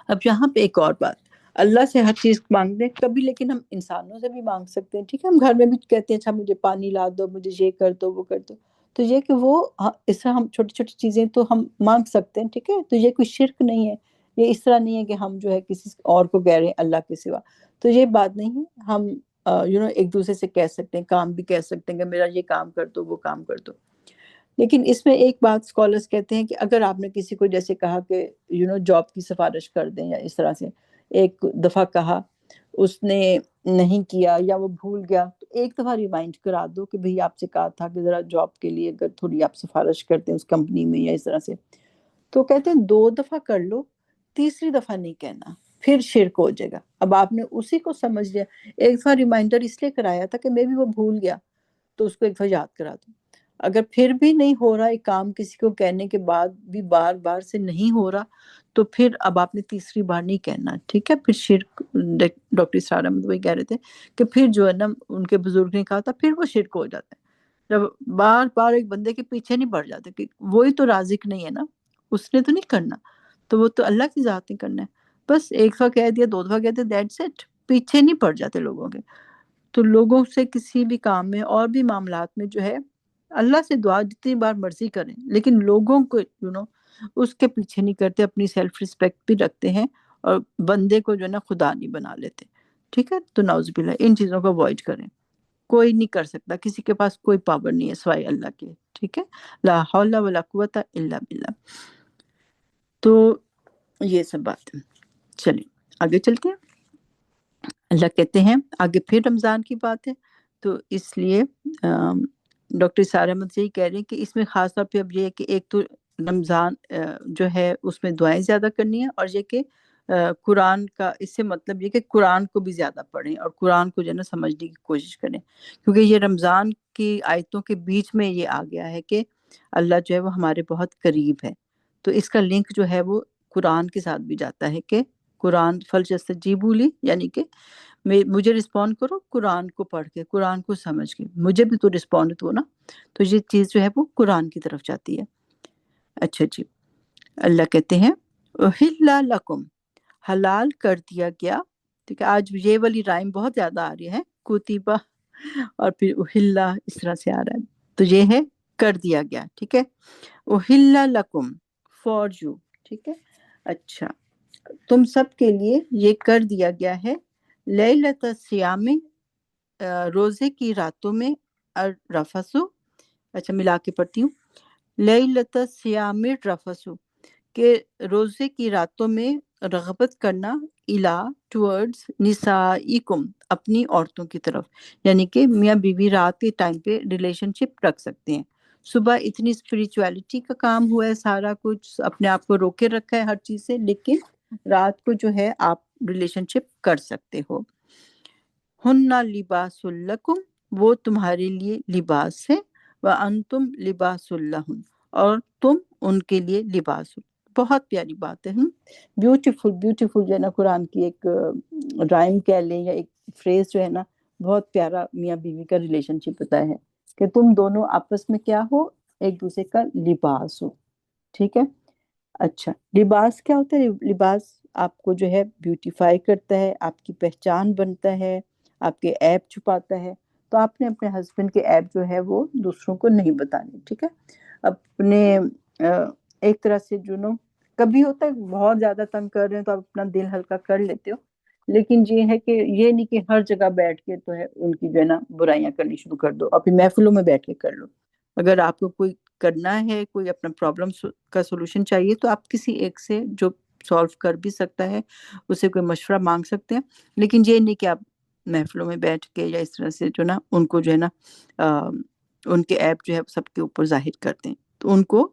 اب یہاں پہ ایک اور بات، اللہ سے ہر چیز مانگتے ہیں کبھی، لیکن ہم انسانوں سے بھی مانگ سکتے ہیں. ٹھیک ہے، ہم گھر میں بھی کہتے ہیں اچھا مجھے پانی لا دو، مجھے یہ کر دو، وہ کر دو. تو یہ کہ وہ اس طرح ہم چھوٹی چھوٹی چیزیں تو ہم مانگ سکتے ہیں. ٹھیک ہے، تو یہ کوئی شرک نہیں ہے. یہ اس طرح نہیں ہے کہ ہم جو ہے کسی اور کو کہہ رہے ہیں اللہ کے سوا. تو یہ بات نہیں ہے. ہم ایک دوسرے سے کہہ سکتے ہیں، کام بھی کہہ سکتے ہیں کہ میرا یہ کام کر دو، وہ کام کر دو. لیکن اس میں ایک بات اسکالرس کہتے ہیں کہ اگر آپ نے کسی کو جیسے کہا کہ جاب کی سفارش کر دیں، یا اس طرح سے ایک دفعہ کہا، اس نے نہیں کیا یا وہ بھول گیا، تو ایک دفعہ ریمائنڈ کرا دو کہ بھئی آپ سے کہا تھا کہ ذرا جاب کے لیے اگر تھوڑی آپ سفارش کرتے ہیں اس کمپنی میں یا اس طرح سے. تو کہتے ہیں 2 دفعہ کر لو، تیسری دفعہ نہیں کہنا، پھر شرک ہو جائے گا. اب آپ نے اسی کو سمجھ لیا، ایک دفعہ ریمائنڈر اس لیے کرایا تھا کہ میں بھی وہ بھول گیا، تو اس کو ایک دفعہ یاد کرا دو. اگر پھر بھی نہیں ہو رہا ایک کام، کسی کو کہنے کے بعد بھی بار بار سے نہیں ہو رہا، تو پھر اب آپ نے تیسری بار نہیں کہنا. ٹھیک ہے، پھر شرک. ڈاکٹر اسرار احمد وہی کہہ رہے تھے کہ پھر جو ہے نا ان کے بزرگ نے کہا تھا پھر وہ شرک ہو جاتا ہے. جب بار بار ایک بندے کے پیچھے نہیں پڑ جاتے کہ وہی تو رازق نہیں ہے نا، اس نے تو نہیں کرنا، تو وہ تو اللہ کی ذات نے کرنا ہے. بس ایک دفعہ کہہ دیا، 2 دفعہ کہہ دیا، دیٹس اٹ. پیچھے نہیں پڑ جاتے لوگوں کے. تو لوگوں سے کسی بھی کام میں اور بھی معاملات میں جو ہے اللہ سے دعا جتنی بار مرضی کریں، لیکن لوگوں کو اس کے پیچھے نہیں کرتے. اپنی سیلف رسپیکٹ بھی رکھتے ہیں، اور بندے کو جو ہے نا خدا نہیں بنا لیتے. ٹھیک ہے، تو نعوذ باللہ ان چیزوں کو اوائڈ کریں. کوئی نہیں کر سکتا، کسی کے پاس کوئی پاور نہیں ہے سوائے اللہ کے. ٹھیک ہے، لا حول ولا قوت الا باللہ. تو یہ سب بات ہے. چلیں آگے چلتے ہیں. اللہ کہتے ہیں آگے پھر رمضان کی بات ہے، تو اس لیے ڈاکٹر اسرار احمد سے ہی کہہ رہے ہیں کہ اس میں خاص طور پہ اب یہ ہے کہ ایک تو رمضان جو ہے اس میں دعائیں زیادہ کرنی ہے، اور یہ کہ قرآن کا اس سے مطلب یہ کہ قرآن کو بھی زیادہ پڑھیں اور قرآن کو جو ہے نا سمجھنے کی کوشش کریں، کیونکہ یہ رمضان کی آیتوں کے بیچ میں یہ آ گیا ہے کہ اللہ جو ہے وہ ہمارے بہت قریب ہے. تو اس کا لنک جو ہے وہ قرآن کے ساتھ بھی جاتا ہے کہ قرآن فَلْيَسْتَجِیبُوا لِی، یعنی کہ مجھے رسپونڈ کرو قرآن کو پڑھ کے، قرآن کو سمجھ کے، مجھے بھی تو رسپونڈ دو نا. تو یہ چیز جو ہے وہ قرآن کی طرف جاتی ہے. اچھا جی، اللہ کہتے ہیں اُحِلَّ لَکُم، حلال کر دیا گیا. ٹھیک ہے، آج یہ والی رائم بہت زیادہ آ رہی ہے، کتیبہ اور پھر اُحِلَّ اس طرح سے آ رہا ہے. تو یہ ہے کر دیا گیا. ٹھیک ہے، اُحِلَّ لَکُم فار یو. ٹھیک ہے، اچھا تم سب کے لیے یہ کر دیا گیا ہے لیلۃ الصیام، روزے کی راتوں میں، الرفث. اچھا ملا کے پڑھتی ہوں، لیلۃ الصیام الرفث، کہ روزے کی راتوں میں رغبت کرنا الا ٹورڈز نسائکم، اپنی عورتوں کی طرف، یعنی کہ میاں بیوی رات کے ٹائم پہ ریلیشن شپ رکھ سکتے ہیں. صبح اتنی اسپریچویلٹی کا کام ہوا ہے، سارا کچھ اپنے آپ کو روکے رکھا ہے ہر چیز سے، لیکن رات کو جو ہے آپ ریلیشن شپ کر سکتے ہو. ہن لباس لکم، وہ تمہارے لیے لباس ہے، وانتم لباس لہن، اور تم ان کے لیے لباس ہو. بہت پیاری بات ہے. بیوٹیفل بیوٹیفل جو ہے نا، قرآن کی ایک رائم کہہ لیں یا ایک فریز جو ہے نا، بہت پیارا میاں بیوی کا ریلیشن شپ ہوتا ہے کہ تم دونوں آپس میں کیا ہو، ایک دوسرے کا لباس ہو. ٹھیک ہے. اچھا، لباس کیا ہوتا ہے؟ لباس آپ کو جو ہے بیوٹیفائی کرتا ہے، آپ کی پہچان بنتا ہے، آپ کے عیب چھپاتا ہے. تو آپ نے اپنے ہسبینڈ کے عیب جو ہے وہ دوسروں کو نہیں بتانے. ٹھیک ہے. اپنے ایک طرح سے جو نو، کبھی ہوتا ہے بہت زیادہ تنگ کر رہے ہیں تو آپ اپنا دل ہلکا کر لیتے ہو، لیکن یہ ہے کہ یہ نہیں کہ ہر جگہ بیٹھ کے تو ہے ان کی جو ہے نا برائیاں کرنی شروع کر دو، اپنی محفلوں میں بیٹھ کے کر لو. اگر آپ کو کوئی کرنا ہے، کوئی اپنا پرابلم کا سولوشن چاہیے، تو آپ کسی ایک سے جو سالو کر بھی سکتا ہے اسے کوئی مشورہ مانگ سکتے ہیں، لیکن یہ نہیں کہ آپ محفلوں میں بیٹھ کے یا اس طرح سے جو نا ان کو جو ہے نا ان کے عیب جو ہے سب کے اوپر ظاہر کرتے ہیں. تو ان کو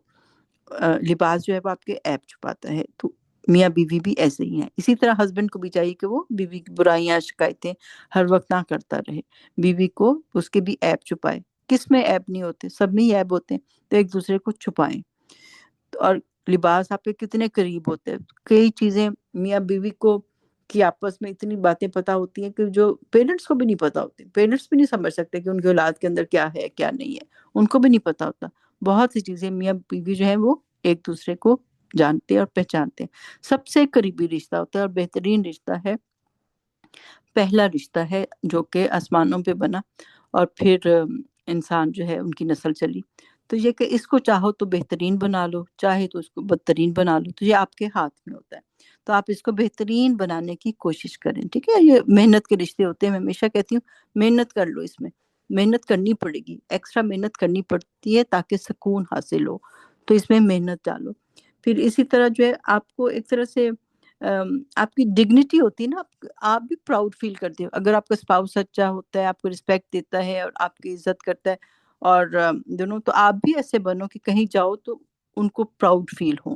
لباس جو ہے وہ آپ کے عیب چھپاتا ہے. تو میاں بیوی بھی ایسے ہی ہیں. اسی طرح ہسبینڈ کو بھی چاہیے کہ وہ بیوی کی برائیاں شکایتیں ہر وقت نہ کرتا رہے، بیوی کو اس کے بھی عیب چھپائے. کس میں عیب نہیں ہوتے؟ سب میں ہی عیب ہوتے ہیں، تو ایک دوسرے کو چھپائیں. اور لباس آپ کے کتنے قریب ہوتے ہیں. کئی چیزیں میاں بیوی کو کی آپس میں اتنی باتیں پتہ ہوتی ہیں کہ جو پیرنٹس کو بھی نہیں پتہ ہوتی. پیرنٹس بھی نہیں سمجھ سکتے کہ ان کی اولاد کے اندر کیا ہے کیا نہیں ہے، ان کو بھی نہیں پتہ ہوتا. بہت سی چیزیں میاں بیوی جو ہیں وہ ایک دوسرے کو جانتے اور پہچانتے ہیں. سب سے قریبی رشتہ ہوتا ہے اور بہترین رشتہ ہے، پہلا رشتہ ہے جو کہ آسمانوں پہ بنا اور پھر انسان جو ہے ان کی نسل چلی. تو یہ کہ اس کو چاہو تو بہترین بنا لو، چاہے تو اس کو بدترین بنا لو، تو یہ آپ کے ہاتھ میں ہوتا ہے. تو آپ اس کو بہترین بنانے کی کوشش کریں. ٹھیک ہے. یہ محنت کے رشتے ہوتے ہیں. میں ہمیشہ کہتی ہوں محنت کر لو، اس میں محنت کرنی پڑے گی، ایکسٹرا محنت کرنی پڑتی ہے تاکہ سکون حاصل ہو. تو اس میں محنت ڈالو. پھر اسی طرح جو ہے آپ کو ایک طرح سے آپ کی ڈگنیٹی ہوتی ہے نا، آپ بھی پراؤڈ فیل کرتے ہو اگر آپ کا اسپاؤس سچا ہوتا ہے، آپ کو رسپیکٹ دیتا ہے اور آپ کی عزت کرتا ہے، اور دونوں تو آپ بھی ایسے بنو کہ کہیں جاؤ تو ان کو پراؤڈ فیل ہو.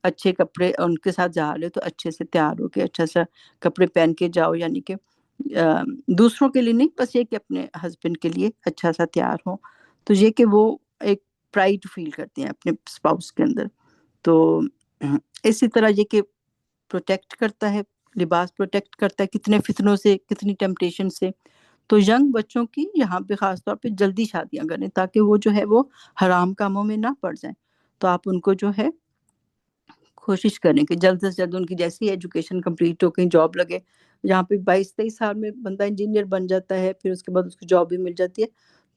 اچھے کپڑے ان کے ساتھ جا رہے ہو تو اچھے سے تیار ہو کے اچھا سا کپڑے پہن کے جاؤ، یعنی کہ دوسروں کے لیے نہیں، بس یہ کہ اپنے ہسبینڈ کے لیے اچھا سا تیار ہو. تو یہ کہ وہ ایک پرائڈ فیل کرتے ہیں اپنے اسپاؤس کے اندر. تو اسی طرح یہ کہ پروٹیکٹ کرتا ہے، لباس پروٹیکٹ کرتا ہے کتنے فتنوں سے، کتنی ٹیمپٹیشن سے. تو ینگ بچوں کی یہاں پہ خاص طور پہ جلدی شادیاں کریں تاکہ وہ جو ہے وہ حرام کاموں میں نہ پڑ جائیں. تو آپ ان کو جو ہے کوشش کریں کہ جلد سے جلد ان کی جیسی ایجوکیشن کمپلیٹ ہو، کہیں جاب لگے. یہاں پہ 22-23 سال میں بندہ انجینئر بن جاتا ہے، پھر اس کے بعد اس کو جاب بھی مل جاتی ہے،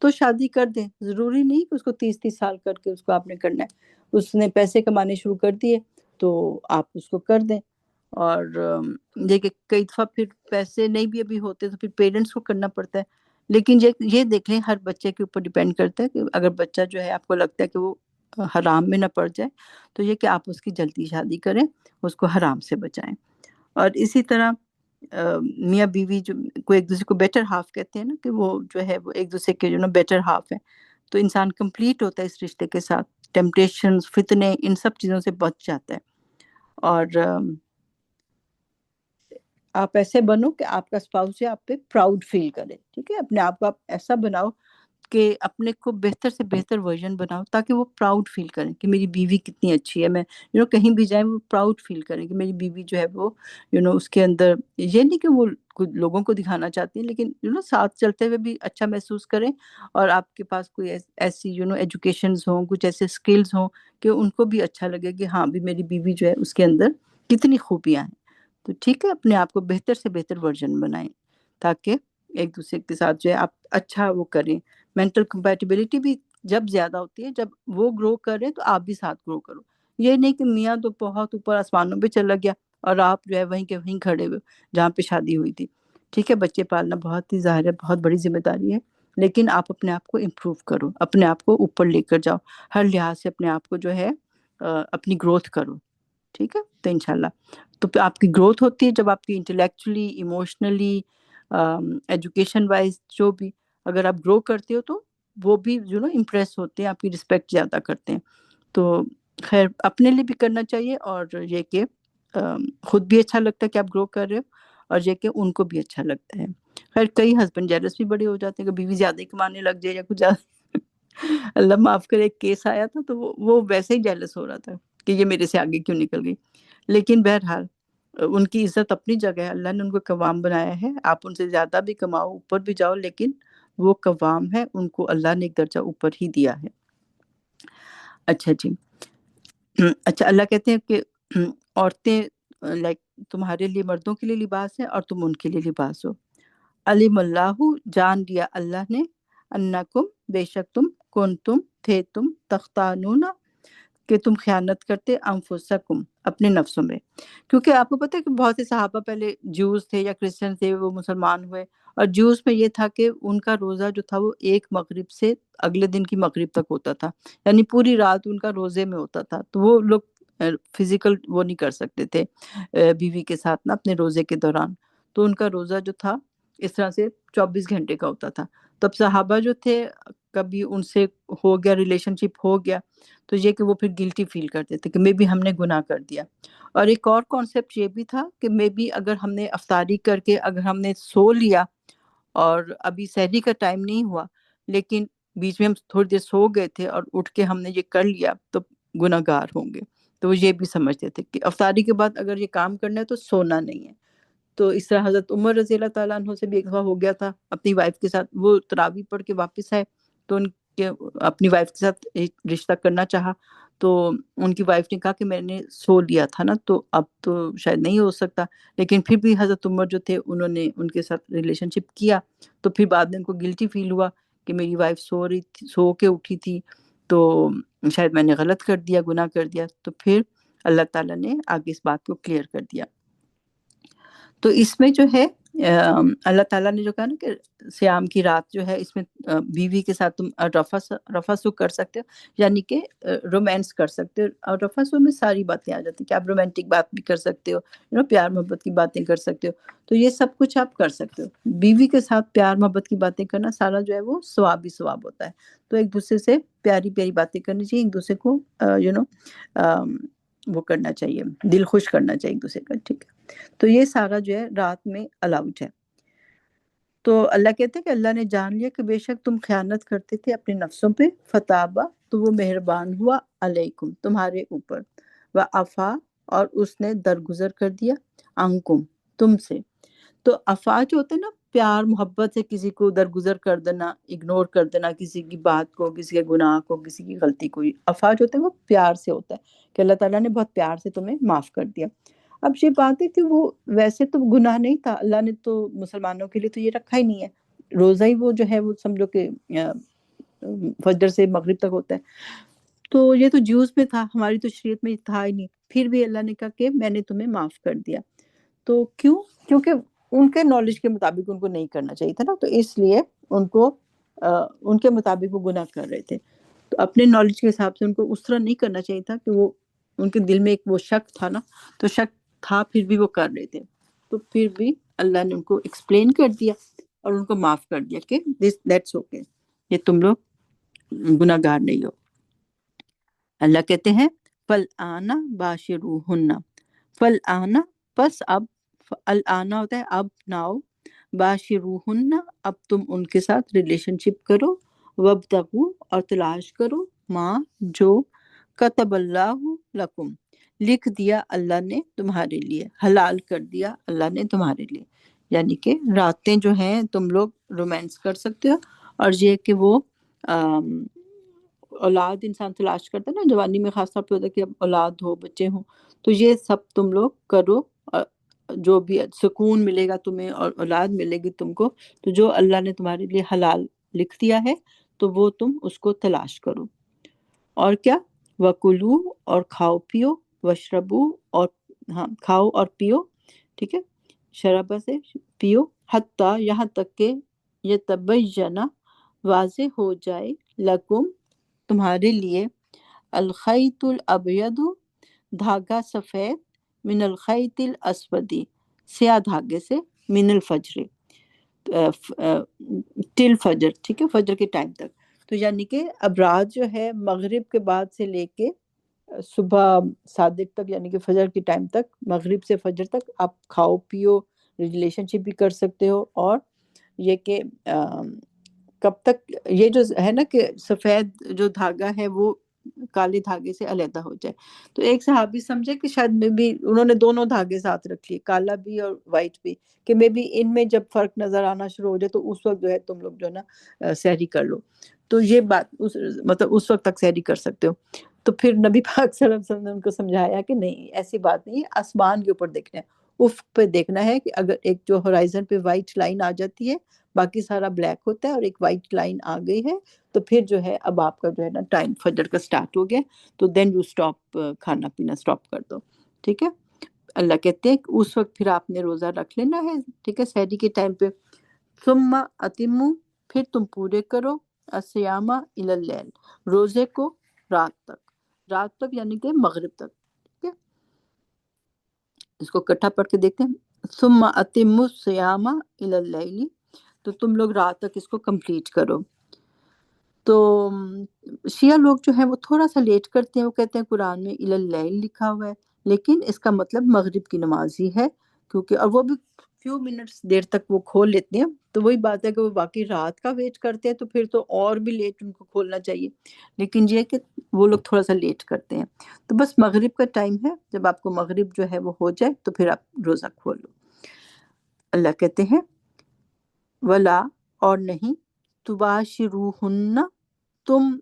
تو شادی کر دیں. ضروری نہیں کہ اس کو 30 سال کر کے اس کو آپ نے کرنا ہے. اس نے پیسے کمانے شروع کر دیے تو آپ اس کو کر دیں. اور دیکھیں کئی دفعہ پھر پیسے نہیں بھی ابھی ہوتے تو پھر پیرنٹس کو کرنا پڑتا ہے. لیکن یہ دیکھ لیں ہر بچے کے اوپر ڈیپینڈ کرتا ہے کہ اگر بچہ جو ہے آپ کو لگتا ہے کہ وہ حرام میں نہ پڑ جائے تو یہ کہ آپ اس کی جلدی شادی کریں، اس کو حرام سے بچائیں. اور اسی طرح میاں بیوی جو کو ایک دوسرے کو بیٹر ہاف کہتے ہیں نا، کہ وہ جو ہے وہ ایک دوسرے کے جو نا بیٹر ہاف ہے. تو انسان کمپلیٹ ہوتا ہے اس رشتے کے ساتھ. ٹیمپٹیشن، فتنے، ان سب چیزوں سے بچ جاتا ہے. اور آپ ایسے بنو کہ آپ کا اسپاؤس آپ پہ پراؤڈ فیل کرے. ٹھیک ہے. اپنے آپ کو آپ ایسا بناؤ کہ اپنے کو بہتر سے بہتر ورژن بناؤ تاکہ وہ پراؤڈ فیل کریں کہ میری بیوی کتنی اچھی ہے. میں کہیں بھی جائیں وہ پراؤڈ فیل کریں کہ میری بیوی جو ہے وہ اس کے اندر، یہ نہیں کہ وہ لوگوں کو دکھانا چاہتی ہیں، لیکن ساتھ چلتے ہوئے بھی اچھا محسوس کریں. اور آپ کے پاس کوئی ایسی ایجوکیشنز ہوں، کچھ ایسے اسکلز ہوں کہ ان کو بھی اچھا لگے کہ ہاں بھی میری بیوی جو ہے اس کے اندر کتنی خوبیاں ہیں. تو ٹھیک ہے. اپنے آپ کو بہتر سے بہتر ورژن بنائیں تاکہ ایک دوسرے کے ساتھ جو ہے آپ اچھا وہ کریں. مینٹل کمپیٹیبلٹی بھی جب زیادہ ہوتی ہے، جب وہ گرو کریں تو آپ بھی ساتھ گرو کرو. یہ نہیں کہ میاں تو بہت اوپر آسمانوں پہ چلا گیا اور آپ جو ہے وہیں کے وہیں کھڑے ہوئے جہاں پہ شادی ہوئی تھی. ٹھیک ہے. بچے پالنا بہت ہی ظاہر ہے بہت بڑی ذمہ داری ہے، لیکن آپ اپنے آپ کو امپروو کرو، اپنے آپ کو اوپر لے کر جاؤ، ہر لحاظ سے اپنے آپ کو جو ہے اپنی گروتھ کرو. ٹھیک ہے. تو انشاءاللہ تو پھر آپ کی گروتھ ہوتی ہے جب آپ کی انٹلیکچولی ایموشنلی ایجوکیشن وائز جو بھی اگر آپ گرو کرتے ہو تو وہ بھی امپریس ہوتے ہیں، آپ کی رسپیکٹ زیادہ کرتے ہیں. تو خیر اپنے لیے بھی کرنا چاہیے، اور یہ کہ خود بھی اچھا لگتا ہے کہ آپ گرو کر رہے ہو، اور یہ کہ ان کو بھی اچھا لگتا ہے. خیر کئی ہسبینڈ جیلس بھی بڑے ہو جاتے ہیں کہ بیوی زیادہ ہی کمانے لگ جائے یا کچھ زیادہ اللہ معاف کرے، ایک کیس آیا تھا تو وہ ویسے ہی جیلس ہو رہا تھا کہ یہ میرے سے آگے کیوں نکل گئی. لیکن بہرحال ان کی عزت اپنی جگہ ہے، اللہ نے ان کو قوام بنایا ہے. آپ ان سے زیادہ بھی کماؤ، اوپر بھی جاؤ، لیکن وہ قوام ہے، ان کو اللہ نے ایک درجہ اوپر ہی دیا ہے. اچھا جی. اچھا اللہ کہتے ہیں کہ عورتیں لائک تمہارے لیے مردوں کے لیے لباس ہے اور تم ان کے لیے لباس ہو. علم اللہ جان لیا اللہ نے، انکم بے شک تم، کنتم تھے تم، تختانون کہ تم خیانت کرتے، انفسکم اپنے نفسوں میں. کیونکہ آپ کو پتہ ہے کہ بہت سے صحابہ پہلے جوز تھے یا کرسچن تھے، وہ مسلمان ہوئے، اور جوز میں یہ تھا کہ ان کا روزہ جو تھا وہ ایک مغرب سے اگلے دن کی مغرب تک ہوتا تھا، یعنی پوری رات ان کا روزے میں ہوتا تھا. تو وہ لوگ فزیکل وہ نہیں کر سکتے تھے بیوی کے ساتھ نا اپنے روزے کے دوران. تو ان کا روزہ جو تھا اس طرح سے 24 گھنٹے کا ہوتا تھا. تب صحابہ جو تھے کبھی ان سے ہو گیا ریلیشن شپ ہو گیا تو یہ کہ وہ پھر گلٹی فیل کرتے تھے کہ مے بی ہم نے گناہ کر دیا. اور ایک اور کانسیپٹ یہ بھی تھا کہ مے بی اگر ہم نے افطاری کر کے اگر ہم نے سو لیا اور ابھی سحری کا ٹائم نہیں ہوا، لیکن بیچ میں ہم تھوڑی دیر سو گئے تھے اور اٹھ کے ہم نے یہ کر لیا تو گناہ گار ہوں گے. تو وہ یہ بھی سمجھتے تھے کہ افطاری کے بعد اگر یہ کام کرنا ہے تو سونا نہیں ہے. تو اس طرح حضرت عمر رضی اللہ تعالیٰ عنہ سے بھی ایک دفعہ ہو گیا تھا اپنی وائف کے ساتھ. وہ تراویح پڑھ کے واپس آئے تو ان کے اپنی وائف کے ساتھ ایک رشتہ کرنا چاہا، تو ان کی وائف نے کہا کہ میں نے سو لیا تھا نا تو اب تو شاید نہیں ہو سکتا. لیکن پھر بھی حضرت عمر جو تھے انہوں نے ان کے ساتھ ریلیشن شپ کیا. تو پھر بعد میں ان کو گلٹی فیل ہوا کہ میری وائف سو کے اٹھی تھی تو شاید میں نے غلط کر دیا، گناہ کر دیا. تو پھر اللہ تعالیٰ نے آگے اس بات کو کلیئر کر دیا. تو اس میں جو ہے اللہ تعالیٰ نے جو کہا نا کہ سیام کی رات جو ہے اس میں بیوی کے ساتھ تم رفاسو کر سکتے ہو، یعنی کہ رومانس کر سکتے ہو. اور رفاسو میں ساری باتیں آ جاتی ہیں کہ آپ رومانٹک بات بھی کر سکتے ہو، پیار محبت کی باتیں کر سکتے ہو. تو یہ سب کچھ آپ کر سکتے ہو. بیوی کے ساتھ پیار محبت کی باتیں کرنا سارا جو ہے وہ ثواب ہی ثواب ہوتا ہے. تو ایک دوسرے سے پیاری پیاری باتیں کرنی چاہیے، ایک دوسرے کو وہ کرنا چاہیے، دل خوش کرنا چاہیے ایک دوسرے کا. ٹھیک ہے. تو یہ سارا جو ہے رات میں الاؤڈ ہے. تو اللہ کہتے ہیں کہ اللہ نے جان لیا کہ بے شک تم خیانت کرتے تھے اپنے نفسوں پہ، فتابہ تو وہ مہربان ہوا علیکم تمہارے اوپر، وعفا اور اس نے درگزر کر دیا، عنکم تم سے. تو عفا جو ہوتا ہے نا پیار محبت سے کسی کو درگزر کر دینا، اگنور کر دینا کسی کی بات کو، کسی کے گناہ کو، کسی کی غلطی کو، عفا جو ہوتا ہے وہ پیار سے ہوتا ہے کہ اللہ تعالیٰ نے بہت پیار سے تمہیں معاف کر دیا. اب یہ بات ہے کہ وہ ویسے تو گناہ نہیں تھا، اللہ نے تو مسلمانوں کے لیے تو یہ رکھا ہی نہیں ہے. روزہ ہی وہ جو ہے وہ سمجھو کہ فجر سے مغرب تک ہوتا ہے. تو یہ تو جوز میں تھا، ہماری تو شریعت میں تھا ہی نہیں. پھر بھی اللہ نے کہا کہ میں نے تمہیں معاف کر دیا. تو کیوں؟ کیونکہ ان کے نالج کے مطابق ان کو نہیں کرنا چاہیے تھا نا، تو اس لیے ان کو ان کے مطابق وہ گناہ کر رہے تھے. تو اپنے نالج کے حساب سے ان کو اس طرح نہیں کرنا چاہیے تھا کہ وہ ان کے دل میں ایک وہ شک تھا نا، تو شک تھا پھر بھی وہ کر رہے تھے. تو پھر بھی اللہ نے ان کو ایکسپلین کر دیا اور ان کو معاف کر دیا کہ دیٹس اوکے، یہ تم لوگ گناہ گار نہیں ہو. اللہ کہتے ہیں فَالْآنَ بَاشِرُوهُنَّ، فَالْآنَ پس اب، الآنا ہوتا ہے اب، ناؤ، باشروہن اب تم ان کے ساتھ ریلیشن شپ کرو، وابتغوا اور تلاش کرو، ماں جو کتب اللہ لکم لکھ دیا اللہ نے تمہارے لیے، حلال کر دیا اللہ نے تمہارے لیے. یعنی کہ راتیں جو ہیں تم لوگ رومانس کر سکتے ہو، اور یہ کہ وہ اولاد انسان تلاش کرتا ہے نا جوانی میں، خاص طور پہ ہوتا ہے کہ اب اولاد ہو، بچے ہوں، تو یہ سب تم لوگ کرو. جو بھی سکون ملے گا تمہیں اور اولاد ملے گی تم کو، تو جو اللہ نے تمہارے لیے حلال لکھ دیا ہے تو وہ تم اس کو تلاش کرو. اور کیا؟ وَكُلُوا اور کھاؤ پیو، وَاشْرَبُوا اور ہاں کھاؤ اور پیو، ٹھیک ہے، شرابہ سے پیو، حتیٰ یہاں تک کہ یتبین واضح ہو جائے، لکم تمہارے لیے، الخیط الابید دھاگا سفید، من الخیط الاسودی، سیاہ دھاگے سے، من الفجر، ٹل فجر، ٹھیک ہے، فجر کے ٹائم تک. تو یعنی کہ اب رات جو ہے مغرب کے بعد سے لے کے صبح صادق تک، یعنی کہ فجر کے ٹائم تک، مغرب سے فجر تک آپ کھاؤ پیو، ریلیشن شپ بھی کر سکتے ہو. اور یہ کہ کب تک یہ جو ہے نا کہ سفید جو دھاگا ہے وہ کالے دھاگے سے علیحدہ ہو جائے. تو ایک صحابی سمجھے کہ شاید میں بھی انہوں نے دونوں دھاگے ساتھ رکھ لیے، کالا بھی اور وائٹ بھی، کہ میں بھی ان میں جب فرق نظر آنا شروع ہو جائے تو اس وقت جو ہے تم لوگ جو ہے نا سحری کر لو. تو یہ بات مطلب اس وقت تک سحری کر سکتے ہو. تو پھر نبی پاک صلی اللہ علیہ وسلم نے ان کو سمجھایا کہ نہیں، ایسی بات نہیں ہے، آسمان کے اوپر دیکھنا ہے، افق پہ دیکھنا ہے، کہ اگر ایک جو ہورائزن پہ وائٹ لائن آ جاتی ہے، باقی سارا بلیک ہوتا ہے، اور ایک وائٹ لائن آ گئی ہے، تو پھر جو ہے اب آپ کا جو ہے نا ٹائم فجر کا سٹارٹ ہو گیا، تو دین یو اسٹاپ، کھانا پینا اسٹاپ کر دو. ٹھیک ہے. اللہ کہتے ہیں کہ اس وقت پھر آپ نے روزہ رکھ لینا ہے، ٹھیک ہے، سحری کے ٹائم پہ. ثم اتموا، پھر تم پورے کرو، الصیام الی اللیل، روزے کو رات تک، رات تک یعنی کہ مغرب تک. ٹھیک ہے. اس کو اکٹھا پڑھ کے دیکھتے ہیں. ثم اتموا الصیام الی اللیل، تو تم لوگ رات تک اس کو کمپلیٹ کرو. تو شیعہ لوگ جو ہیں وہ تھوڑا سا لیٹ کرتے ہیں، وہ کہتے ہیں قرآن میں الی اللیل لکھا ہوا ہے، لیکن اس کا مطلب مغرب کی نماز ہی ہے، کیونکہ اور وہ بھی فیو منٹس دیر تک وہ کھول لیتے ہیں. تو وہی بات ہے کہ وہ باقی رات کا ویٹ کرتے ہیں، تو پھر تو اور بھی لیٹ ان کو کھولنا چاہیے، لیکن یہ کہ وہ لوگ تھوڑا سا لیٹ کرتے ہیں. تو بس مغرب کا ٹائم ہے، جب آپ کو مغرب جو ہے وہ ہو جائے تو پھر آپ روزہ کھولو. اللہ کہتے ہیں ولا، اور نہیں، تباشروہن، تم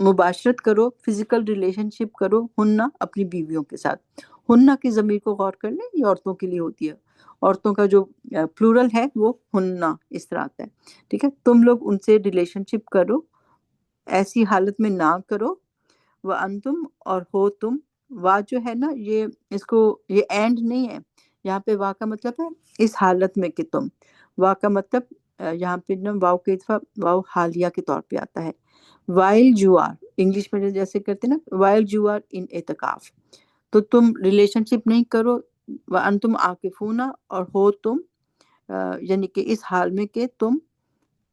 مباشرت کرو، فزیکل ریلیشن شپ کرو، ہننا اپنی بیویوں کے ساتھ. ہننا کی ضمیر کو غور کر لیں، یہ عورتوں کے لیے ہوتی ہے، عورتوں کا جو پلورل ہے وہ ہننا اس طرح آتا ہے. ٹھیک ہے. تم لوگ ان سے ریلیشن شپ کرو، ایسی حالت میں نہ کرو، وانتم، اور ہو تم. وا جو ہے نا یہ اس کو یہ اینڈ نہیں ہے، یہاں پہ وا کا مطلب ہے اس حالت میں کہ تم. وا کا مطلب یہاں پہ نا واو کے دفعہ واو حالیہ کے طور پہ آتا ہے. وائل جو آر، انگلش میں جیسے کرتے ہیں نا، وائل جو آر ان اعتکاف، تو تم ریلیشن شپ نہیں کرو، وانتم عاکفون، اور ہو تم یعنی کہ اس حال میں کہ تم